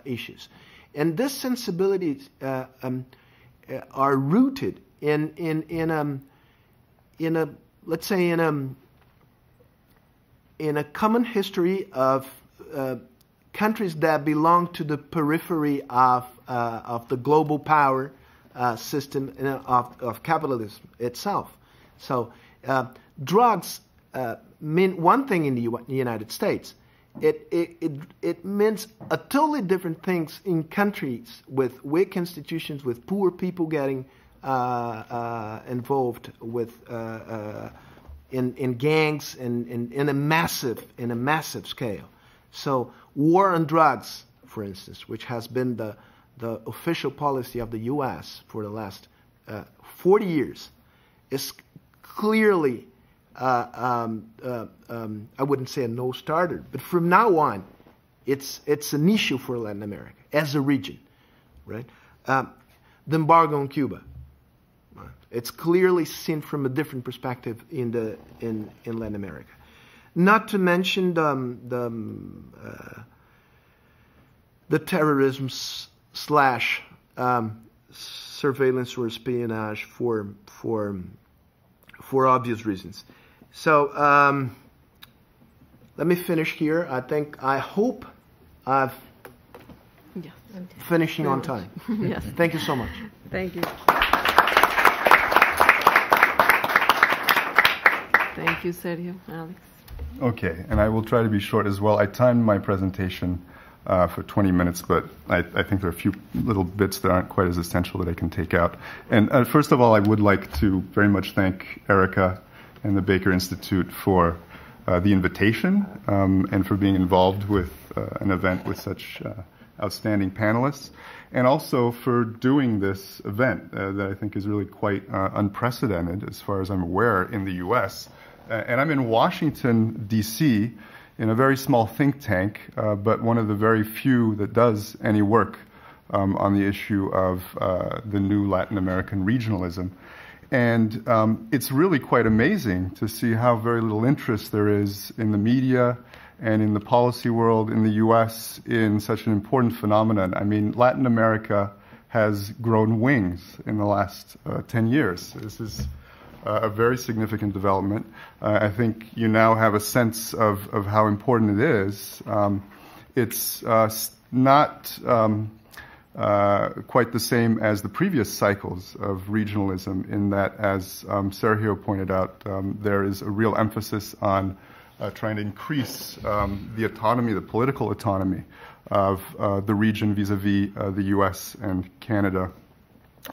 issues. And these sensibilities are rooted in a let's say in a common history of countries that belong to the periphery of the global power system of capitalism itself. So drugs mean one thing in the United States. It means a totally different things in countries with weak institutions, with poor people getting involved with in gangs and in a massive scale. So war on drugs, for instance, which has been the official policy of the U.S. for the last 40 years, is clearly I wouldn't say a no-starter, but from now on, it's an issue for Latin America as a region, right? The embargo on Cuba, right? It's clearly seen from a different perspective in Latin America. Not to mention the terrorism / surveillance or espionage for obvious reasons. So let me finish here. I hope I've finishing on time. Yes. Thank you so much. Thank you. Thank you, Sergio. Alex. Okay, and I will try to be short as well. I timed my presentation for 20 minutes, but I think there are a few little bits that aren't quite as essential that I can take out. And first of all, I would like to very much thank Erica and the Baker Institute for the invitation and for being involved with an event with such outstanding panelists, and also for doing this event that I think is really quite unprecedented as far as I'm aware in the U.S. And I'm in Washington, D.C., in a very small think tank, but one of the very few that does any work on the issue of the new Latin American regionalism. And it's really quite amazing to see how very little interest there is in the media and in the policy world in the U.S. in such an important phenomenon. I mean, Latin America has grown wings in the last 10 years. This is a very significant development. I think you now have a sense of how important it is. It's not quite the same as the previous cycles of regionalism, in that, as Sergio pointed out, there is a real emphasis on trying to increase the autonomy, the political autonomy of the region vis-a-vis the U.S. and Canada.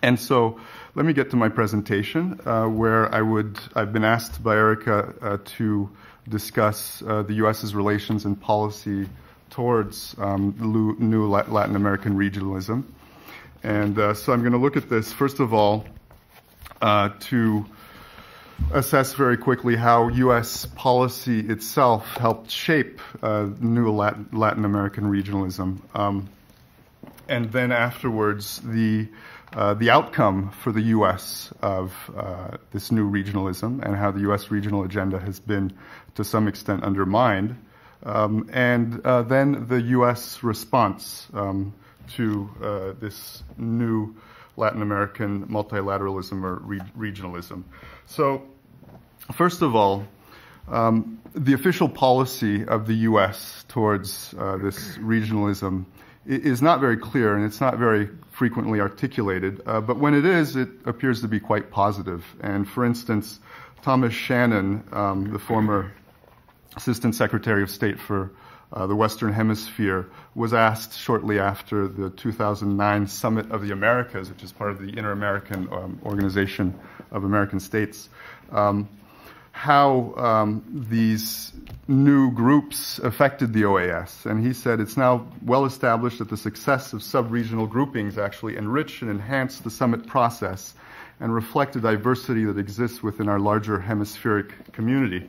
And so let me get to my presentation, where I've been asked by Erica to discuss the U.S.'s relations and policy towards new Latin American regionalism. And so I'm going to look at this, first of all, to assess very quickly how U.S. policy itself helped shape new Latin American regionalism. And then afterwards, the outcome for the U.S. of this new regionalism, and how the U.S. regional agenda has been, to some extent, undermined. And then the U.S. response to this new Latin American multilateralism or regionalism. So, first of all, the official policy of the U.S. towards this regionalism is not very clear, and it's not very frequently articulated. But when it is, it appears to be quite positive. And for instance, Thomas Shannon, the former Assistant Secretary of State for the Western Hemisphere, was asked shortly after the 2009 Summit of the Americas, which is part of the Inter-American Organization of American States, how these new groups affected the OAS. And he said, it's now well established that the success of sub-regional groupings actually enrich and enhance the summit process and reflect the diversity that exists within our larger hemispheric community.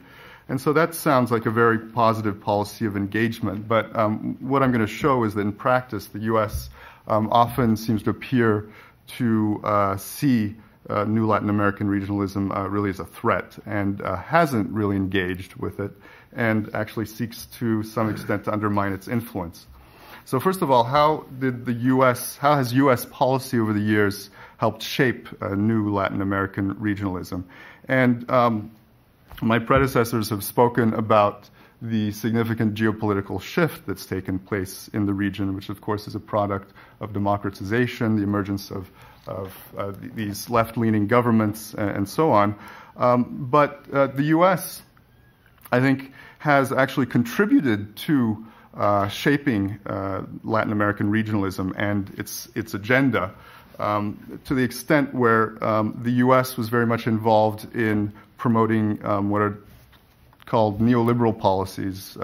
And so that sounds like a very positive policy of engagement. But what I'm going to show is that in practice, the U.S. Often seems to appear to see new Latin American regionalism really as a threat, and hasn't really engaged with it, and actually seeks to some extent to undermine its influence. So first of all, how has U.S. policy over the years helped shape new Latin American regionalism? And my predecessors have spoken about the significant geopolitical shift that's taken place in the region, which of course is a product of democratization, the emergence of these left-leaning governments, and so on. But the U.S., I think, has actually contributed to shaping Latin American regionalism and its agenda, to the extent where the U.S. was very much involved in promoting what are called neoliberal policies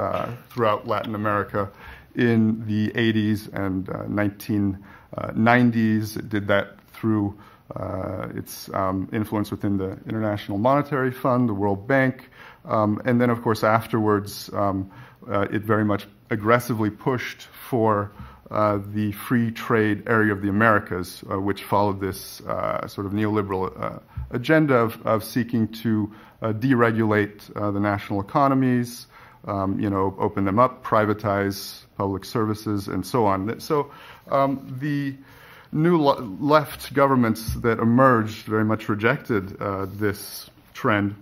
throughout Latin America in the 80s and 1990s. It did that through its influence within the International Monetary Fund, the World Bank, and then, of course, afterwards, it very much aggressively pushed for the free trade area of the Americas, which followed this sort of neoliberal agenda of seeking to deregulate the national economies, open them up, privatize public services, and so on. So the new left governments that emerged very much rejected this trend,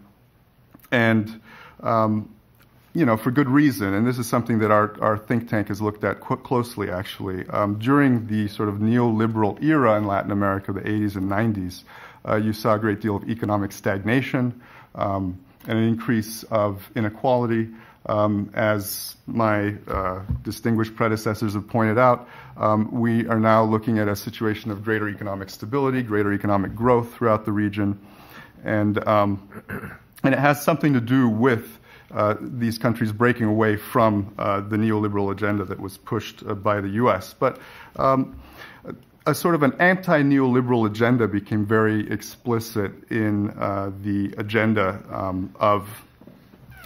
and for good reason. And this is something that our think tank has looked at closely, actually. During the sort of neoliberal era in Latin America, the 80s and 90s, you saw a great deal of economic stagnation, and an increase of inequality. As my distinguished predecessors have pointed out, we are now looking at a situation of greater economic stability, greater economic growth throughout the region. And it has something to do with these countries breaking away from the neoliberal agenda that was pushed by the U.S. But a sort of an anti-neoliberal agenda became very explicit in the agenda of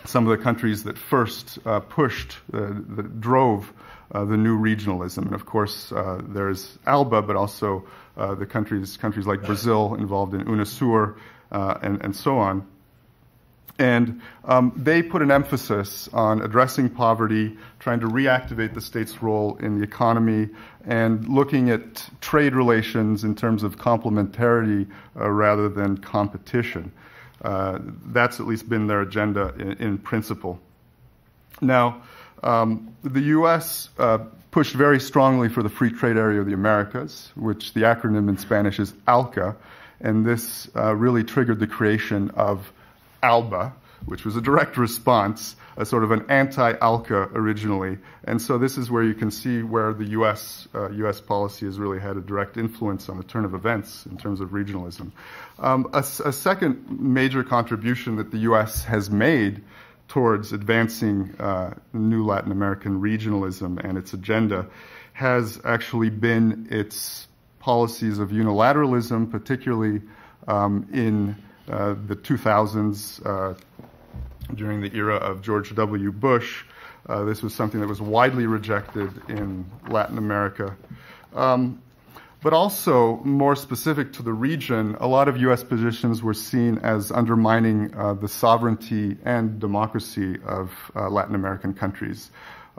some of the countries that first that drove the new regionalism. And of course, there's ALBA, but also the countries like Brazil involved in UNASUR, and so on. And they put an emphasis on addressing poverty, trying to reactivate the state's role in the economy, and looking at trade relations in terms of complementarity rather than competition. That's at least been their agenda in principle. Now, the U.S. Pushed very strongly for the Free Trade Area of the Americas, which the acronym in Spanish is ALCA, and this really triggered the creation of ALBA, which was a direct response, a sort of an anti-ALCA originally. And so this is where you can see where the U.S. Policy has really had a direct influence on the turn of events in terms of regionalism. A second major contribution that the U.S. has made towards advancing new Latin American regionalism and its agenda has actually been its policies of unilateralism, particularly in the 2000s during the era of George W. Bush. This was something that was widely rejected in Latin America. But also, more specific to the region, a lot of U.S. positions were seen as undermining the sovereignty and democracy of Latin American countries.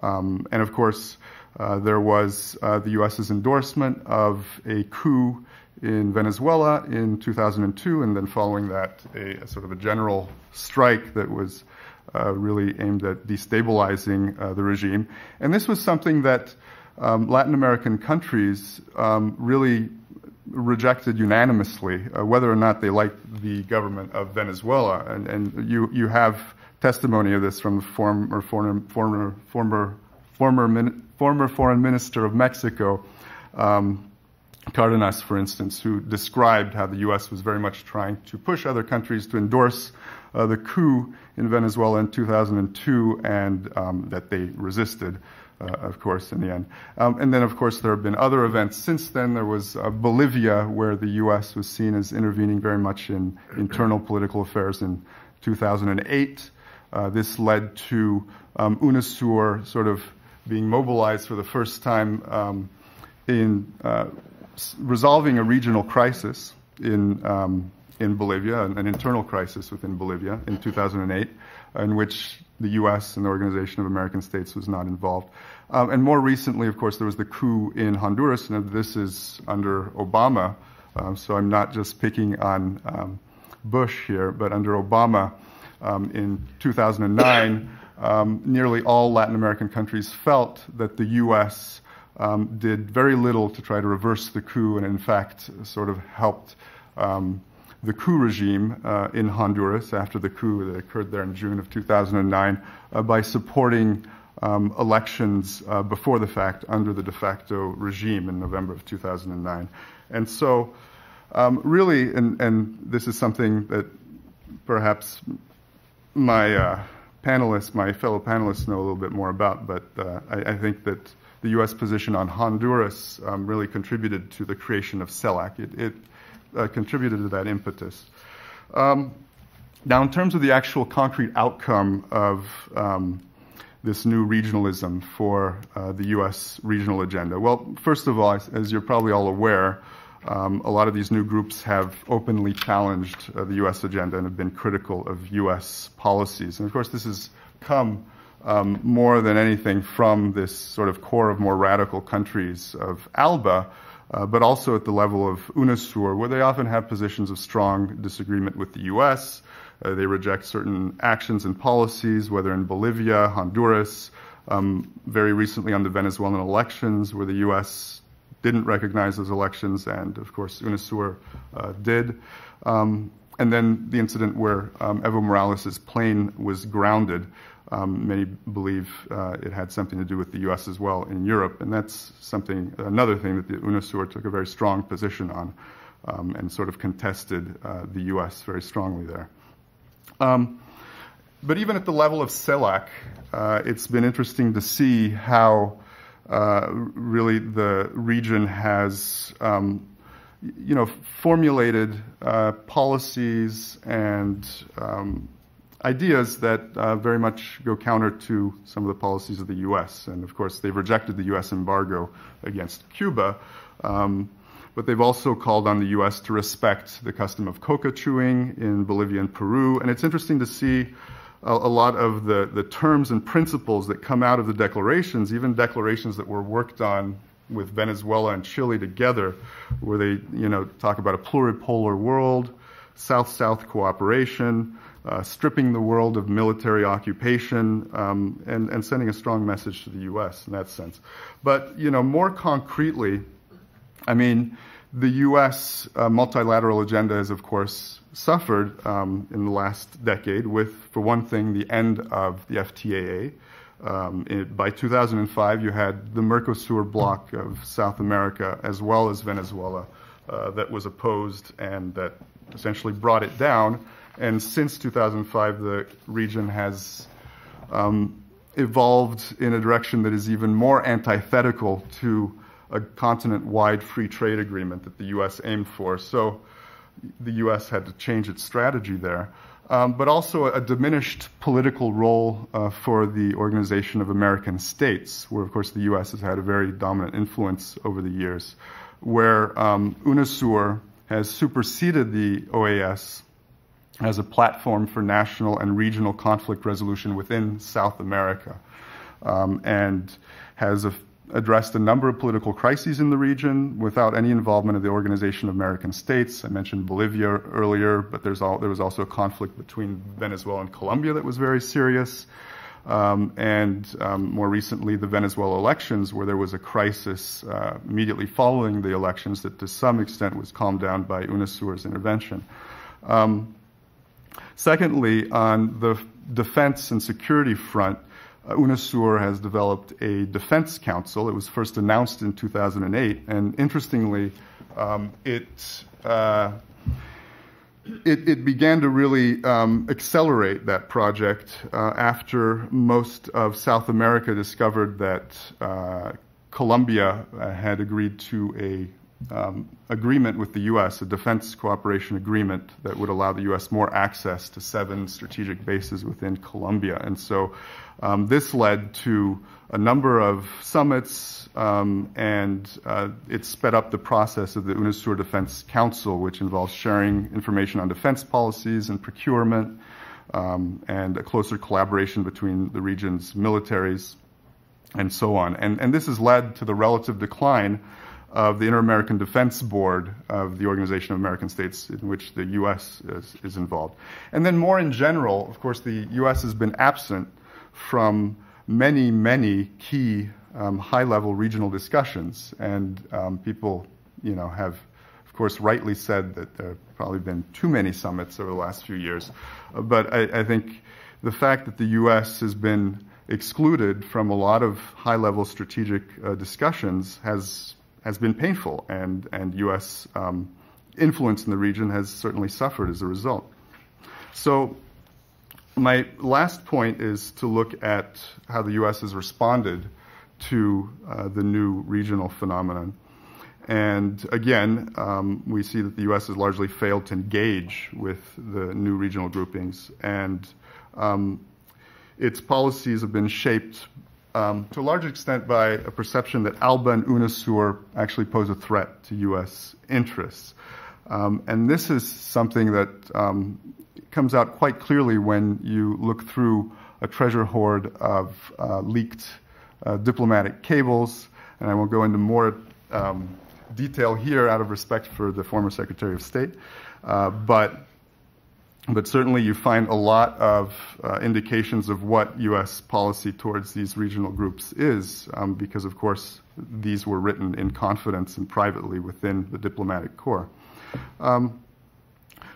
And of course, there was the U.S.'s endorsement of a coup in Venezuela in 2002, and then following that, a sort of a general strike that was really aimed at destabilizing the regime. And this was something that Latin American countries really rejected unanimously, whether or not they liked the government of Venezuela. And you have testimony of this from the former foreign minister of Mexico, Cardenas, for instance, who described how the U.S. was very much trying to push other countries to endorse the coup in Venezuela in 2002, and that they resisted. Of course, in the end. And then, of course, there have been other events since then. There was Bolivia, where the U.S. was seen as intervening very much in internal political affairs in 2008. This led to UNASUR sort of being mobilized for the first time in resolving a regional crisis in Bolivia, an internal crisis within Bolivia in 2008, in which the U.S. and the Organization of American States was not involved. And more recently, of course, there was the coup in Honduras, and this is under Obama. So I'm not just picking on Bush here, but under Obama in 2009, nearly all Latin American countries felt that the U.S. Did very little to try to reverse the coup, and in fact sort of helped the coup regime in Honduras after the coup that occurred there in June of 2009 by supporting elections before the fact under the de facto regime in November of 2009. And so really, and this is something that perhaps my fellow panelists know a little bit more about, but I think that the U.S. position on Honduras really contributed to the creation of CELAC. It contributed to that impetus. Now, in terms of the actual concrete outcome of this new regionalism for the U.S. regional agenda, well, first of all, as you're probably all aware, a lot of these new groups have openly challenged the U.S. agenda and have been critical of U.S. policies. And of course, this has come more than anything from this sort of core of more radical countries of ALBA, but also at the level of UNASUR, where they often have positions of strong disagreement with the U.S. They reject certain actions and policies, whether in Bolivia, Honduras, very recently on the Venezuelan elections, where the U.S. didn't recognize those elections, and of course UNASUR did. And then the incident where Evo Morales' plane was grounded. Many believe it had something to do with the U.S. as well in Europe, and that's another thing that the UNASUR took a very strong position on and sort of contested the U.S. very strongly there. But even at the level of CELAC, it's been interesting to see how really the region has formulated policies and ideas that very much go counter to some of the policies of the U.S. And of course, they've rejected the U.S. embargo against Cuba. but they've also called on the U.S. to respect the custom of coca chewing in Bolivia and Peru. And it's interesting to see a lot of the terms and principles that come out of the declarations, even declarations that were worked on with Venezuela and Chile together, where they, talk about a pluripolar world, South-South cooperation, stripping the world of military occupation, and sending a strong message to the U.S. in that sense. But, more concretely, I mean, the U.S. Multilateral agenda has, of course, suffered in the last decade with, for one thing, the end of the FTAA. By 2005, you had the Mercosur bloc of South America as well as Venezuela that was opposed and that essentially brought it down. And since 2005, the region has evolved in a direction that is even more antithetical to a continent-wide free trade agreement that the U.S. aimed for. So the U.S. had to change its strategy there. But also a diminished political role for the Organization of American States, where, of course, the U.S. has had a very dominant influence over the years, where UNASUR has superseded the OAS as a platform for national and regional conflict resolution within South America, and has addressed a number of political crises in the region without any involvement of the Organization of American States. I mentioned Bolivia earlier, but there was also a conflict between Venezuela and Colombia that was very serious. And more recently, the Venezuela elections, where there was a crisis immediately following the elections that to some extent was calmed down by UNASUR's intervention. Secondly, on the defense and security front, UNASUR has developed a defense council. It was first announced in 2008, and interestingly, it began to really accelerate that project after most of South America discovered that Colombia had agreed to a agreement with the U.S., a defense cooperation agreement that would allow the U.S. more access to 7 strategic bases within Colombia. And so this led to a number of summits, and it sped up the process of the UNASUR Defense Council, which involves sharing information on defense policies and procurement, and a closer collaboration between the region's militaries, and so on. And this has led to the relative decline of the Inter-American Defense Board of the Organization of American States, in which the U.S. is involved. And then more in general, of course, the U.S. has been absent from many, many key high-level regional discussions. And people, have, of course, rightly said that there have probably been too many summits over the last few years. But I think the fact that the U.S. has been excluded from a lot of high-level strategic discussions has been painful, and U.S. influence in the region has certainly suffered as a result. So my last point is to look at how the U.S. has responded to the new regional phenomenon. And again, we see that the U.S. has largely failed to engage with the new regional groupings, and its policies have been shaped to a large extent by a perception that ALBA and UNASUR actually pose a threat to U.S. interests. And this is something that comes out quite clearly when you look through a treasure hoard of leaked diplomatic cables. And I won't go into more detail here out of respect for the former Secretary of State. But certainly you find a lot of indications of what U.S. policy towards these regional groups is, because, of course, these were written in confidence and privately within the diplomatic corps.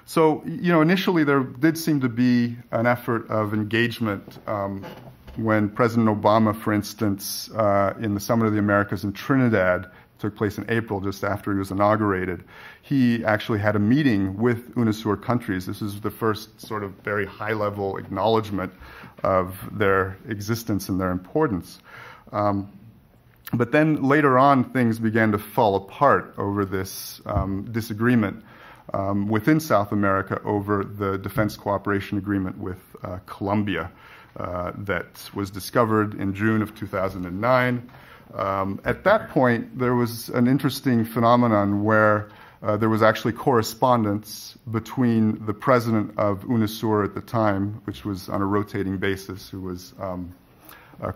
So, initially there did seem to be an effort of engagement when President Obama, for instance, in the Summit of the Americas in Trinidad, took place in April, just after he was inaugurated, he actually had a meeting with UNASUR countries. This is the first sort of very high-level acknowledgement of their existence and their importance. But then later on, things began to fall apart over this disagreement within South America over the defense cooperation agreement with Colombia that was discovered in June of 2009. At that point, there was an interesting phenomenon where there was actually correspondence between the president of UNASUR at the time, which was on a rotating basis, who was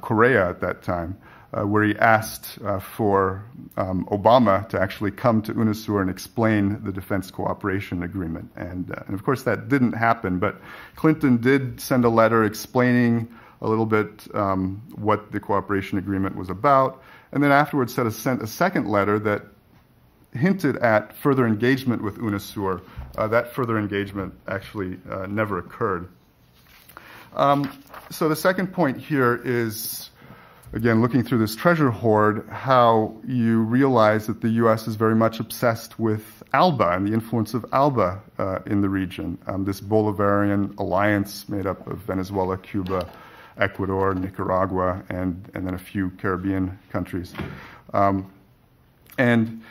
Correa at that time, where he asked for Obama to actually come to UNASUR and explain the defense cooperation agreement. And of course, that didn't happen, but Clinton did send a letter explaining a little bit what the cooperation agreement was about, and then afterwards sent a second letter that hinted at further engagement with UNASUR. That further engagement actually never occurred. So the second point here is, again, looking through this treasure hoard, how you realize that the U.S. is very much obsessed with ALBA and the influence of ALBA in the region, this Bolivarian alliance made up of Venezuela, Cuba, Ecuador, Nicaragua, and then a few Caribbean countries. And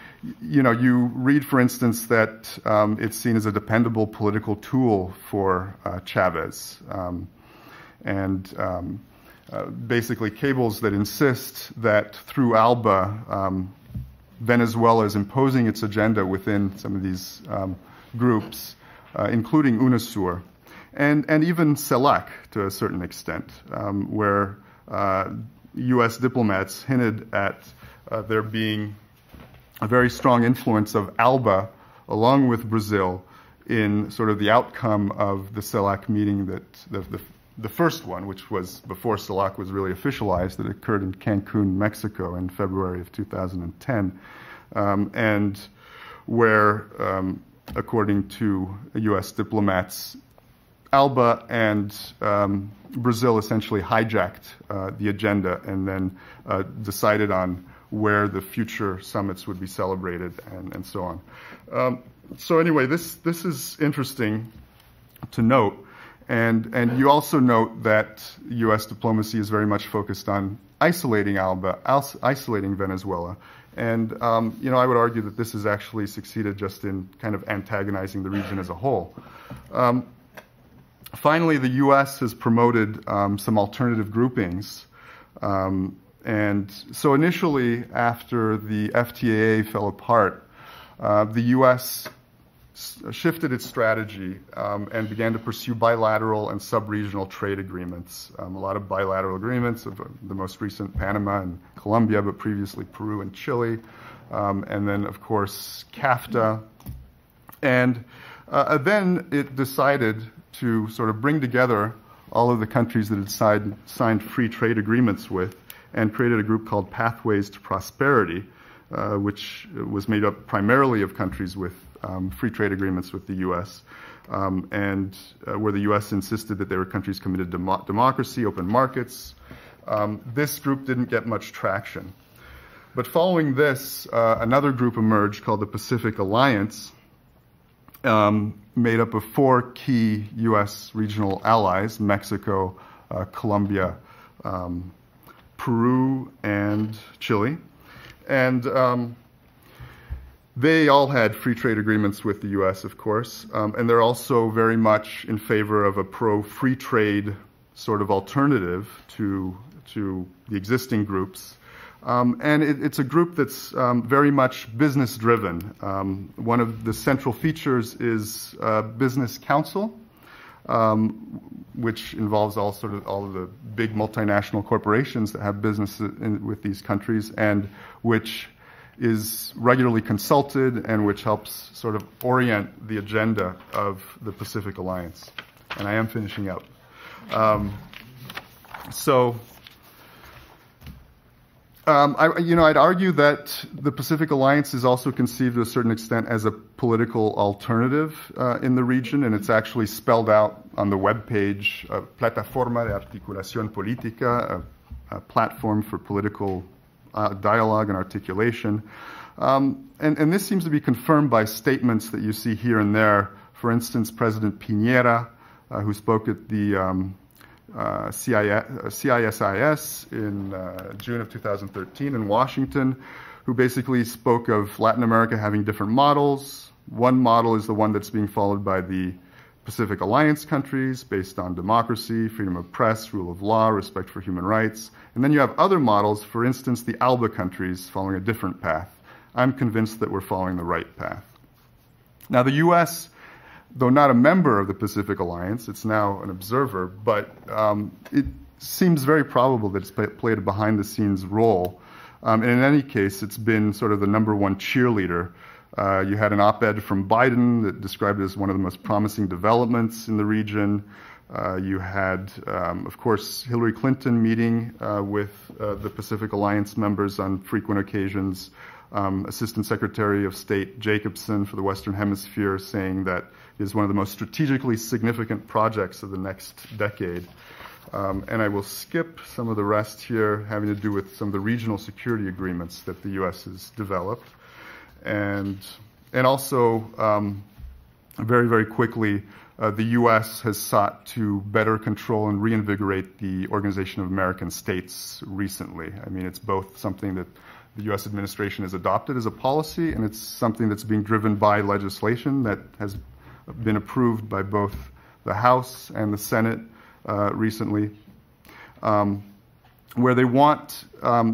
you read, for instance, that it's seen as a dependable political tool for Chavez. Basically cables that insist that through ALBA, Venezuela is imposing its agenda within some of these groups, including UNASUR, and even CELAC to a certain extent, where U.S. diplomats hinted at there being a very strong influence of ALBA along with Brazil in sort of the outcome of the CELAC meeting that the first one, which was before CELAC was really officialized, that occurred in Cancun, Mexico in February of 2010, and where, according to U.S. diplomats, ALBA and Brazil essentially hijacked the agenda and then decided on where the future summits would be celebrated and so on. So anyway, this is interesting to note. And you also note that U.S. diplomacy is very much focused on isolating ALBA, isolating Venezuela. And, I would argue that this has actually succeeded just in kind of antagonizing the region as a whole. Finally, the U.S. has promoted some alternative groupings. And so initially, after the FTAA fell apart, the U.S. shifted its strategy and began to pursue bilateral and sub-regional trade agreements. A lot of bilateral agreements, of the most recent Panama and Colombia, but previously Peru and Chile, and then, of course, CAFTA. And then it decided to sort of bring together all of the countries that it signed free trade agreements with and created a group called Pathways to Prosperity, which was made up primarily of countries with free trade agreements with the U.S., and where the U.S. insisted that they were countries committed to democracy, open markets. This group didn't get much traction. But following this, another group emerged called the Pacific Alliance, made up of 4 key U.S. regional allies, Mexico, Colombia, Peru, and Chile. And they all had free trade agreements with the U.S., of course, and they're also very much in favor of a pro-free trade sort of alternative to the existing groups. And it's a group that's very much business-driven. One of the central features is Business Council, which involves all of the big multinational corporations that have business with these countries, and which is regularly consulted and which helps sort of orient the agenda of the Pacific Alliance. And I am finishing up. I'd argue that the Pacific Alliance is also conceived to a certain extent as a political alternative in the region, and it's actually spelled out on the webpage, Plataforma de Articulación Política, a platform for political dialogue and articulation. And this seems to be confirmed by statements that you see here and there. For instance, President Piñera, who spoke at the CISIS in June of 2013 in Washington, who basically spoke of Latin America having different models. One model is the one that's being followed by the Pacific Alliance countries based on democracy, freedom of press, rule of law, respect for human rights. And then you have other models, for instance, the ALBA countries following a different path. I'm convinced that we're following the right path. Now, the U.S., though not a member of the Pacific Alliance, it's now an observer, but it seems very probable that it's played a behind-the-scenes role. And in any case, it's been sort of the number one cheerleader. You had an op-ed from Biden that described it as one of the most promising developments in the region. You had, of course, Hillary Clinton meeting with the Pacific Alliance members on frequent occasions. Assistant Secretary of State Jacobson for the Western Hemisphere saying that it is one of the most strategically significant projects of the next decade. And I will skip some of the rest here having to do with some of the regional security agreements that the U.S. has developed. And also, very, very quickly, the U.S. has sought to better control and reinvigorate the Organization of American States recently. I mean, it's both something that the U.S. administration has adopted as a policy, and it's something that's being driven by legislation that has been approved by both the House and the Senate recently, where they want,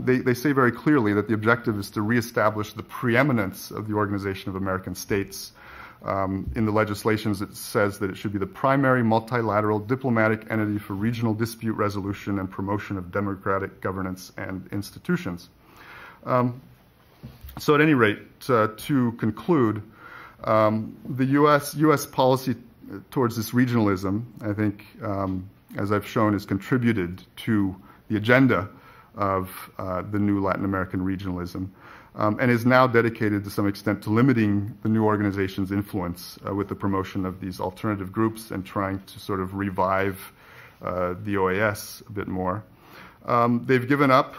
they say very clearly that the objective is to reestablish the preeminence of the Organization of American States. In the legislations, it says that it should be the primary multilateral diplomatic entity for regional dispute resolution and promotion of democratic governance and institutions. So at any rate, to conclude, the U.S. policy towards this regionalism, I think, as I've shown, has contributed to the agenda of the new Latin American regionalism, and is now dedicated to some extent to limiting the new organization's influence with the promotion of these alternative groups and trying to sort of revive the OAS a bit more. They've given up,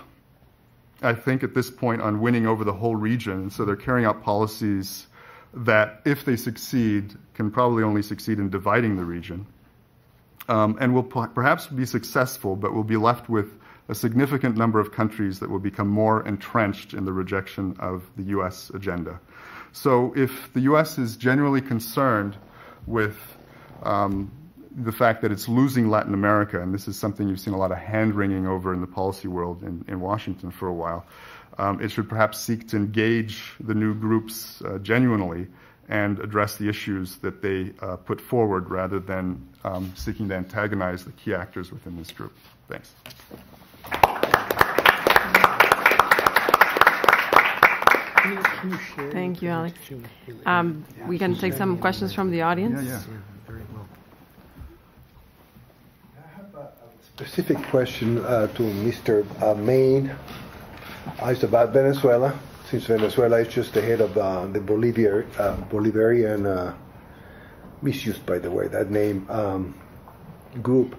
I think, at this point on winning over the whole region, so they're carrying out policies that, if they succeed, can probably only succeed in dividing the region, and will perhaps be successful, but will be left with a significant number of countries that will become more entrenched in the rejection of the U.S. agenda. So if the U.S. is genuinely concerned with the fact that it's losing Latin America, and this is something you've seen a lot of hand-wringing over in the policy world in Washington for a while, it should perhaps seek to engage the new groups genuinely and address the issues that they put forward rather than seeking to antagonize the key actors within this group. Thanks. Thank you, Alex. We can take some questions from the audience. Yeah. Very well. I have a specific question to Mr. Maine. It's about Venezuela, since Venezuela is just the head of the Bolivarian, misused by the way, that name, group.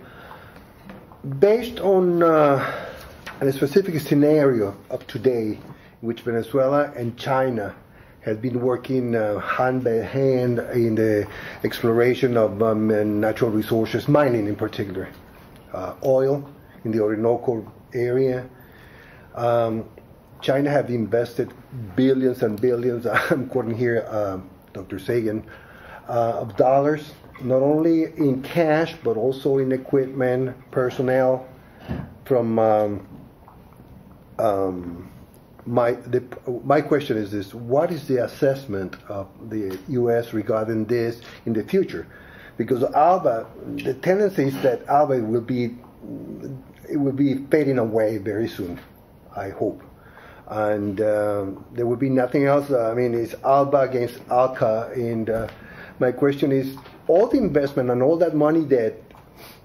Based on a specific scenario of today, in which Venezuela and China have been working hand by hand in the exploration of natural resources, mining in particular, oil in the Orinoco area. China have invested billions and billions, I'm quoting here Dr. Sagan, of dollars, not only in cash, but also in equipment, personnel, from my question is this: what is the assessment of the U.S. regarding this in the future? Because ALBA, the tendency is that ALBA will be fading away very soon, I hope, and there will be nothing else. I mean, it's ALBA against ALCA, and my question is: all the investment and all that money that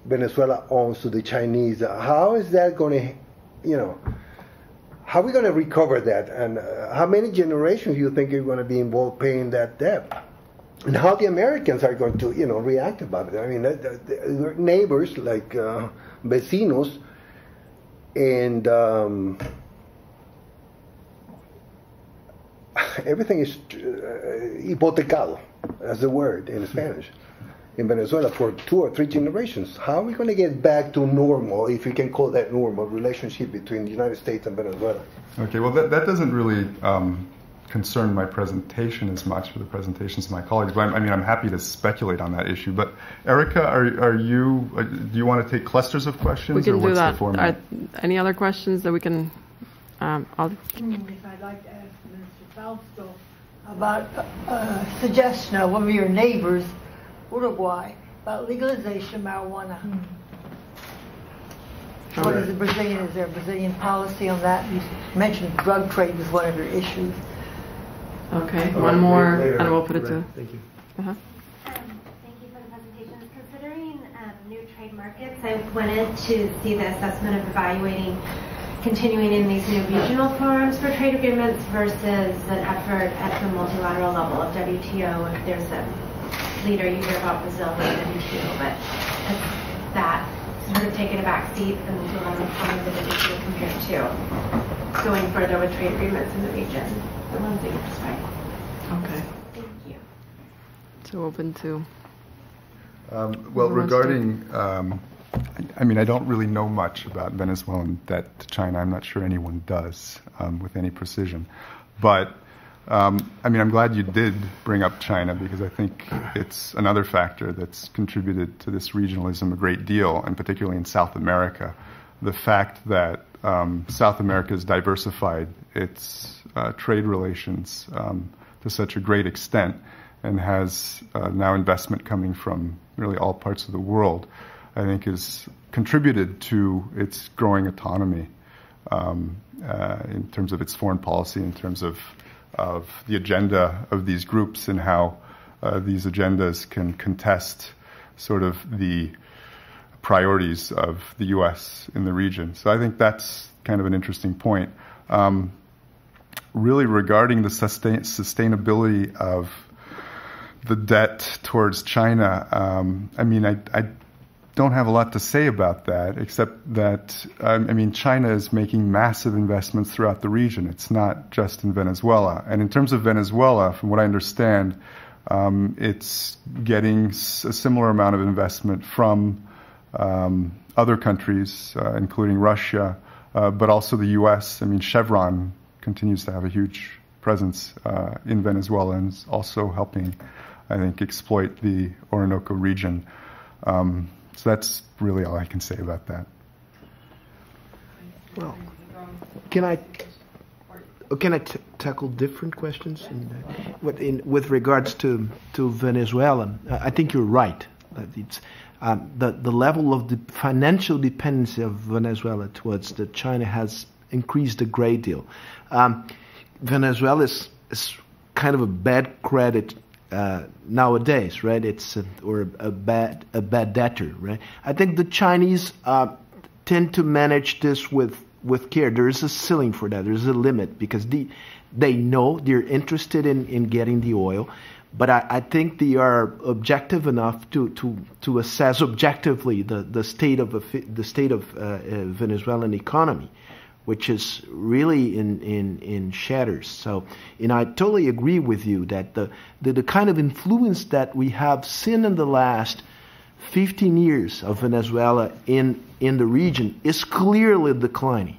Venezuela owns to the Chinese, how is that going to, how are we going to recover that? And how many generations do you think are going to be involved paying that debt? And how the Americans are going to, react about it? I mean, they're neighbors like Vecinos, and everything is hipotecado, as the word in Spanish, in Venezuela for 2 or 3 generations. How are we going to get back to normal, if you can call that normal, relationship between the United States and Venezuela? Okay, well, that doesn't really concern my presentation as much for the presentations of my colleagues. But I'm happy to speculate on that issue. But Erica, do you want to take clusters of questions? We can or do what's that. The format? Any other questions that we can? I'd like to ask Mr. Fausto about a suggestion of one of your neighbors, Uruguay, about legalization of marijuana. What is the Brazilian? Is there a Brazilian policy on that? You mentioned drug trade was one of your issues. Okay, one more, and we'll put it to. Thank you. Uh-huh. Thank you for the presentation. Considering new trade markets, I wanted to see the assessment of evaluating continuing in these new regional forums for trade agreements versus an effort at the multilateral level of WTO. If there's a leader, you hear about Brazil and WTO, but has that sort of taken a back seat in the multilateral forums of WTO compared to going further with trade agreements in the region, the ones that you described? Okay. Thank you. So open to. Well, regarding, I don't really know much about Venezuelan debt to China. I'm not sure anyone does with any precision. But, I'm glad you did bring up China because I think it's another factor that's contributed to this regionalism a great deal, and particularly in South America. The fact that South America has diversified its trade relations to such a great extent and has now investment coming from really all parts of the world, I think has contributed to its growing autonomy in terms of its foreign policy, in terms of the agenda of these groups and how these agendas can contest sort of the priorities of the U.S. in the region. So I think that's kind of an interesting point. Really regarding the sustainability of the debt towards China, I don't have a lot to say about that, except that, China is making massive investments throughout the region. It's not just in Venezuela. And in terms of Venezuela, from what I understand, it's getting a similar amount of investment from other countries, including Russia, but also the U.S. Chevron continues to have a huge presence in Venezuela and is also helping, I think, exploit the Orinoco region. So that's really all I can say about that. Well, can I tackle different questions with regards to Venezuela? I think you're right. That it's the level of the financial dependency of Venezuela towards China has increased a great deal. Venezuela is kind of a bad credit nowadays, right? It's a bad debtor, right? I think the Chinese tend to manage this with care. There is a ceiling for that. There is a limit because they know they're interested in getting the oil, but I think they are objective enough to assess objectively the state of Venezuelan economy, which is really in shatters. So, and I totally agree with you that the kind of influence that we have seen in the last 15 years of Venezuela in the region is clearly declining.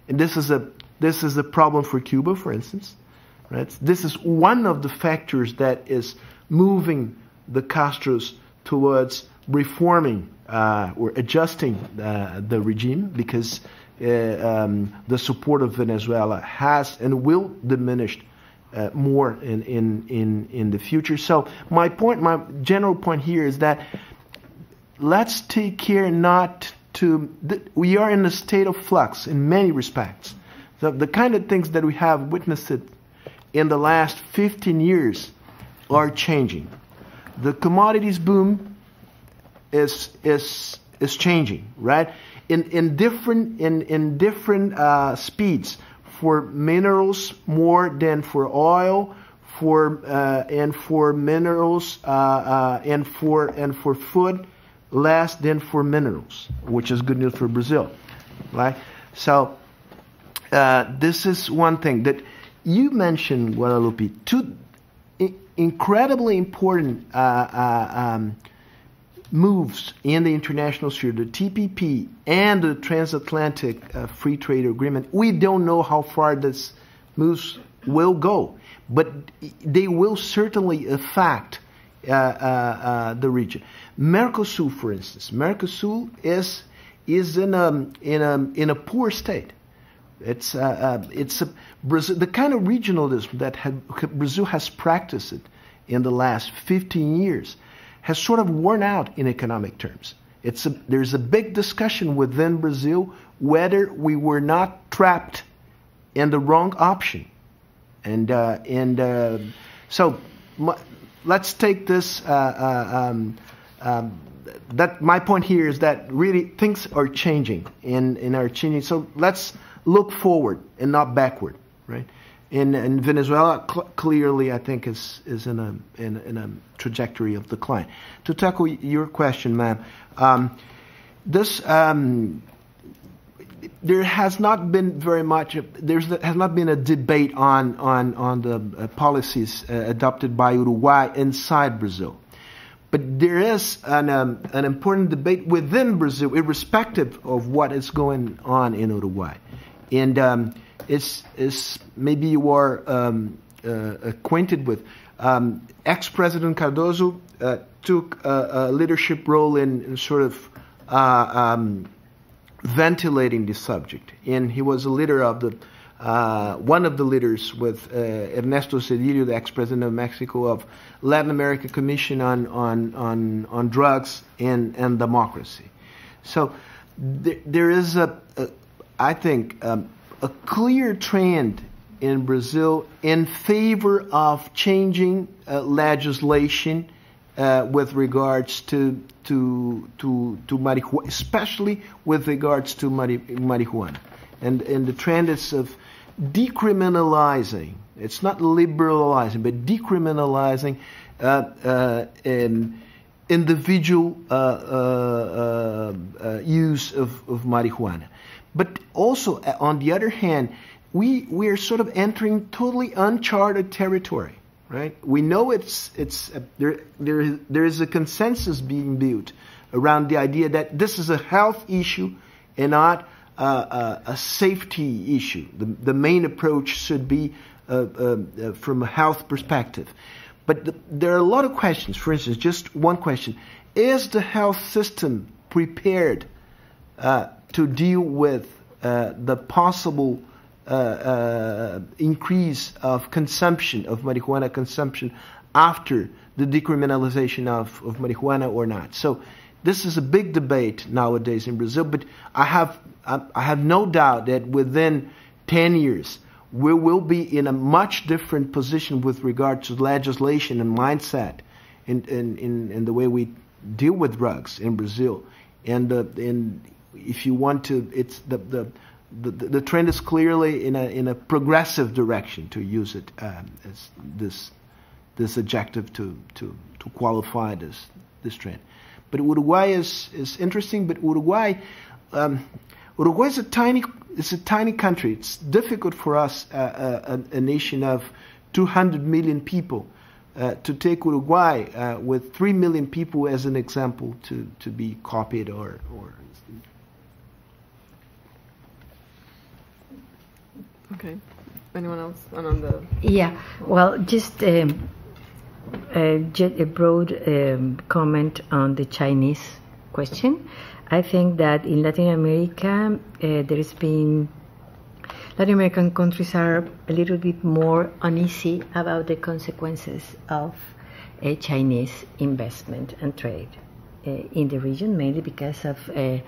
And this is a problem for Cuba, for instance. Right? This is one of the factors that is moving the Castros towards reforming or adjusting the regime, because the support of Venezuela has and will diminish more in the future. So my general point here is that let's take care not to. We are in a state of flux in many respects. So the kind of things that we have witnessed in the last 15 years are changing. The commodities boom is changing, right? In different speeds. For minerals more than for oil, and for minerals and for food less than for minerals, which is good news for Brazil, right? So this is one thing that you mentioned, Guadalupe. Two incredibly important moves in the international sphere, the TPP and the transatlantic free trade agreement. We don't know how far this moves will go, but they will certainly affect the region. Mercosur, for instance, Mercosur is in a poor state. It's Brazil, the kind of regionalism that Brazil has practiced in the last 15 years has sort of worn out in economic terms. There's a big discussion within Brazil whether we were not trapped in the wrong option, so let's take this. That my point here is that really things are changing and are changing. So let's look forward and not backward, right? In Venezuela, clearly, I think is in a trajectory of decline. To tackle your question, ma'am, there has not been very much. Has not been a debate on the policies adopted by Uruguay inside Brazil, but there is an important debate within Brazil, irrespective of what is going on in Uruguay, and it's maybe you are acquainted with ex-President Cardoso took a leadership role in sort of ventilating the subject, and he was a leader of the one of the leaders with Ernesto Zedillo, the ex-president of Mexico, of Latin American Commission on Drugs and Democracy. So there is I think a clear trend in Brazil in favor of changing legislation with regards to marijuana, especially with regards to marijuana, and the trend is of decriminalizing. It's not liberalizing, but decriminalizing individual use of marijuana. But also, on the other hand, we are sort of entering totally uncharted territory. Right? We know there is a consensus being built around the idea that this is a health issue and not a safety issue. The main approach should be from a health perspective. But there are a lot of questions. For instance, just one question: is the health system prepared to deal with the possible increase of consumption of marijuana consumption after the decriminalization of marijuana or not? So this is a big debate nowadays in Brazil, but I have no doubt that within 10 years we will be in a much different position with regard to legislation and mindset in the way we deal with drugs in Brazil. And if you want to, it's the trend is clearly in a progressive direction, to use it as this adjective to qualify this trend. But Uruguay is interesting. But Uruguay is a tiny country. It's difficult for us, a nation of 200 million people, to take Uruguay with 3 million people as an example to be copied or. Okay. Anyone else? On the yeah. Well, just a broad comment on the Chinese question. I think that in Latin America, Latin American countries are a little bit more uneasy about the consequences of Chinese investment and trade in the region, mainly because of the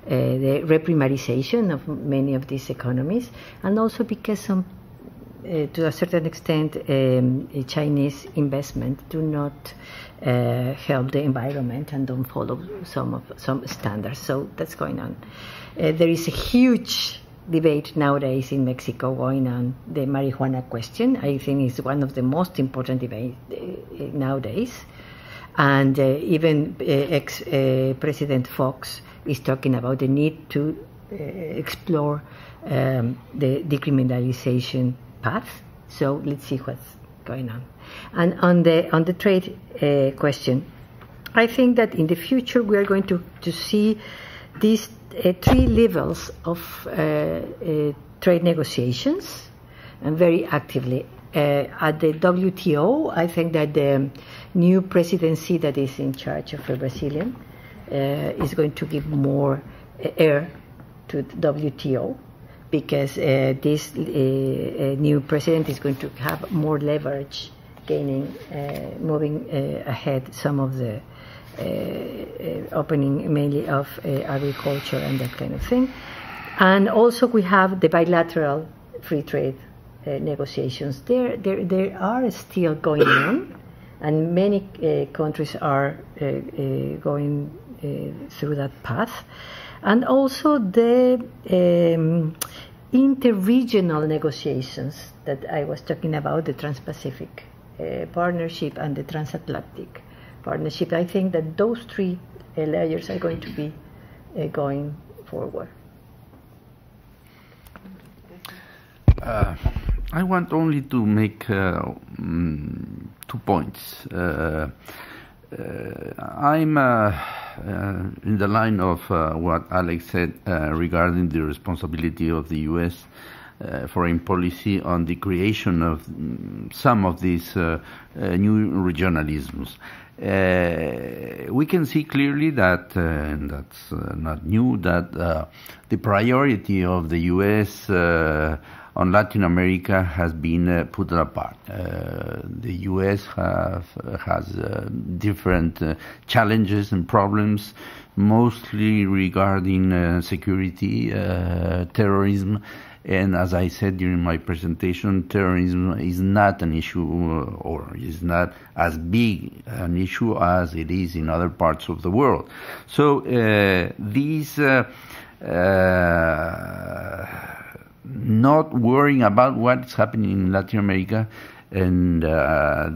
reprimarization of many of these economies, and also because to a certain extent Chinese investment do not help the environment and don't follow some standards. So that's going on. There is a huge debate nowadays in Mexico going on the marijuana question. I think it's one of the most important debates nowadays. And even ex-President Fox is talking about the need to explore the decriminalization path. So let's see what's going on. And on the trade question, I think that in the future we are going to see these 3 levels of trade negotiations. and very actively. At the WTO, I think that the new presidency that is in charge of the Brazilian is going to give more air to the WTO, because this new president is going to have more leverage, moving ahead some of the opening mainly of agriculture and that kind of thing. And also we have the bilateral free trade negotiations. They are still going on, and many countries are going through that path. And also the interregional negotiations that I was talking about, the Trans-Pacific Partnership and the Transatlantic Partnership. I think that those three layers are going to be going forward. I want only to make 2 points. I'm in the line of what Alex said regarding the responsibility of the U.S. Foreign policy on the creation of some of these new regionalisms. We can see clearly that, and that's not new, that the priority of the U.S. On Latin America has been put apart. The U.S. has different challenges and problems, mostly regarding security, terrorism, and as I said during my presentation, terrorism is not an issue, or is not as big an issue as it is in other parts of the world. So these not worrying about what's happening in Latin America and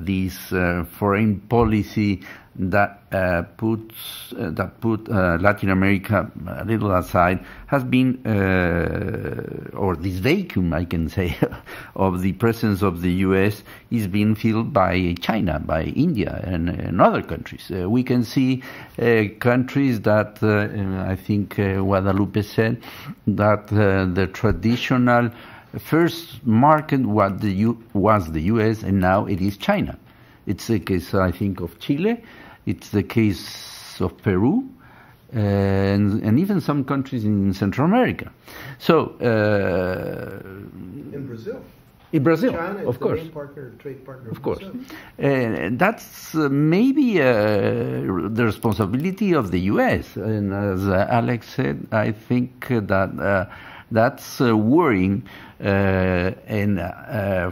this foreign policy that put Latin America a little aside has been, or this vacuum, I can say, of the presence of the U.S. is being filled by China, by India, and other countries. We can see countries that I think Guadalupe said that the traditional first market was the U.S. and now it is China. It's the case, I think, of Chile. It's the case of Peru, and even some countries in Central America. So in Brazil. In Brazil, China of is course. The main partner, trade partner of course. Brazil. That's maybe the responsibility of the U.S. And as Alex said, I think that that's worrying. And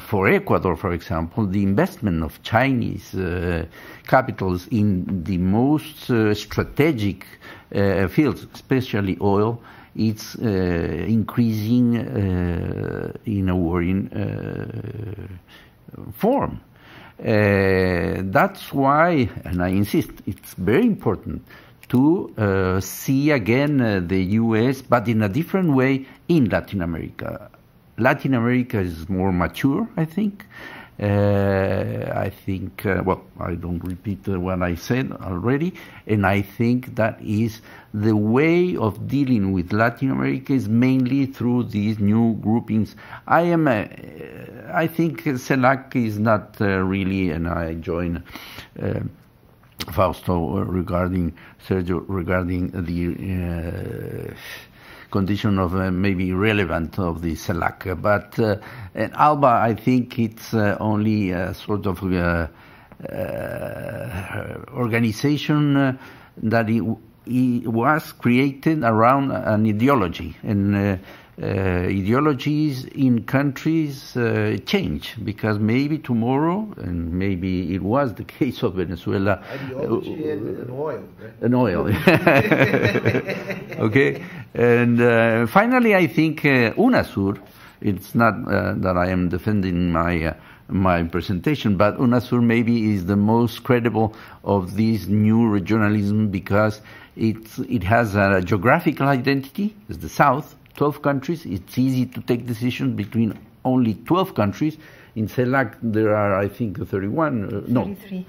for Ecuador, for example, the investment of Chinese capitals in the most strategic fields, especially oil, it's increasing in a worrying form. That's why, and I insist, it's very important to see again the U.S., but in a different way in Latin America. Latin America is more mature, I think. Well, I don't repeat what I said already, and I think that is the way of dealing with Latin America is mainly through these new groupings. I think CELAC is not really, and I join Fausto regarding Sergio regarding the condition of maybe relevant of the CELAC, but and ALBA, I think it's only a sort of organization that it was created around an ideology, and ideologies in countries change, because maybe tomorrow, and maybe it was the case of Venezuela. Ideology and oil, right? And oil. Okay. And finally, I think UNASUR, it's not that I am defending my presentation, but UNASUR maybe is the most credible of these new regionalism, because it has a geographical identity. It's the South, 12 countries. It's easy to take decisions between only 12 countries. In CELAC, there are, I think, 31,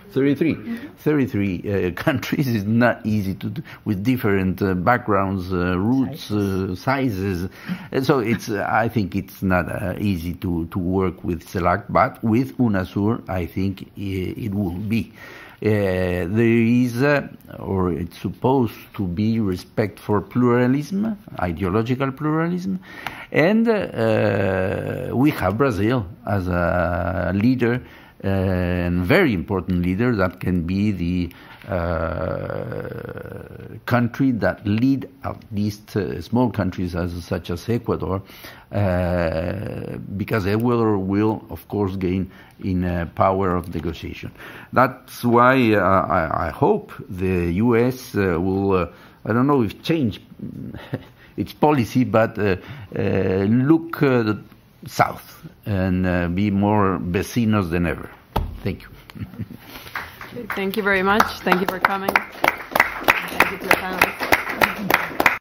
33 countries. It's not easy to do, with different backgrounds, roots, sizes. And so I think it's not easy to work with CELAC, but with UNASUR, I think it will be. There is, or it's supposed to be, respect for pluralism, ideological pluralism, and we have Brazil as a leader, and very important leader that can be the country that lead at least small countries such as Ecuador, because Ecuador will, of course, gain in power of negotiation. That's why I hope the U.S. will, I don't know if change its policy, but look south and be more vecinos than ever. Thank you. Thank you very much. Thank you for coming. Thank you to the panelists.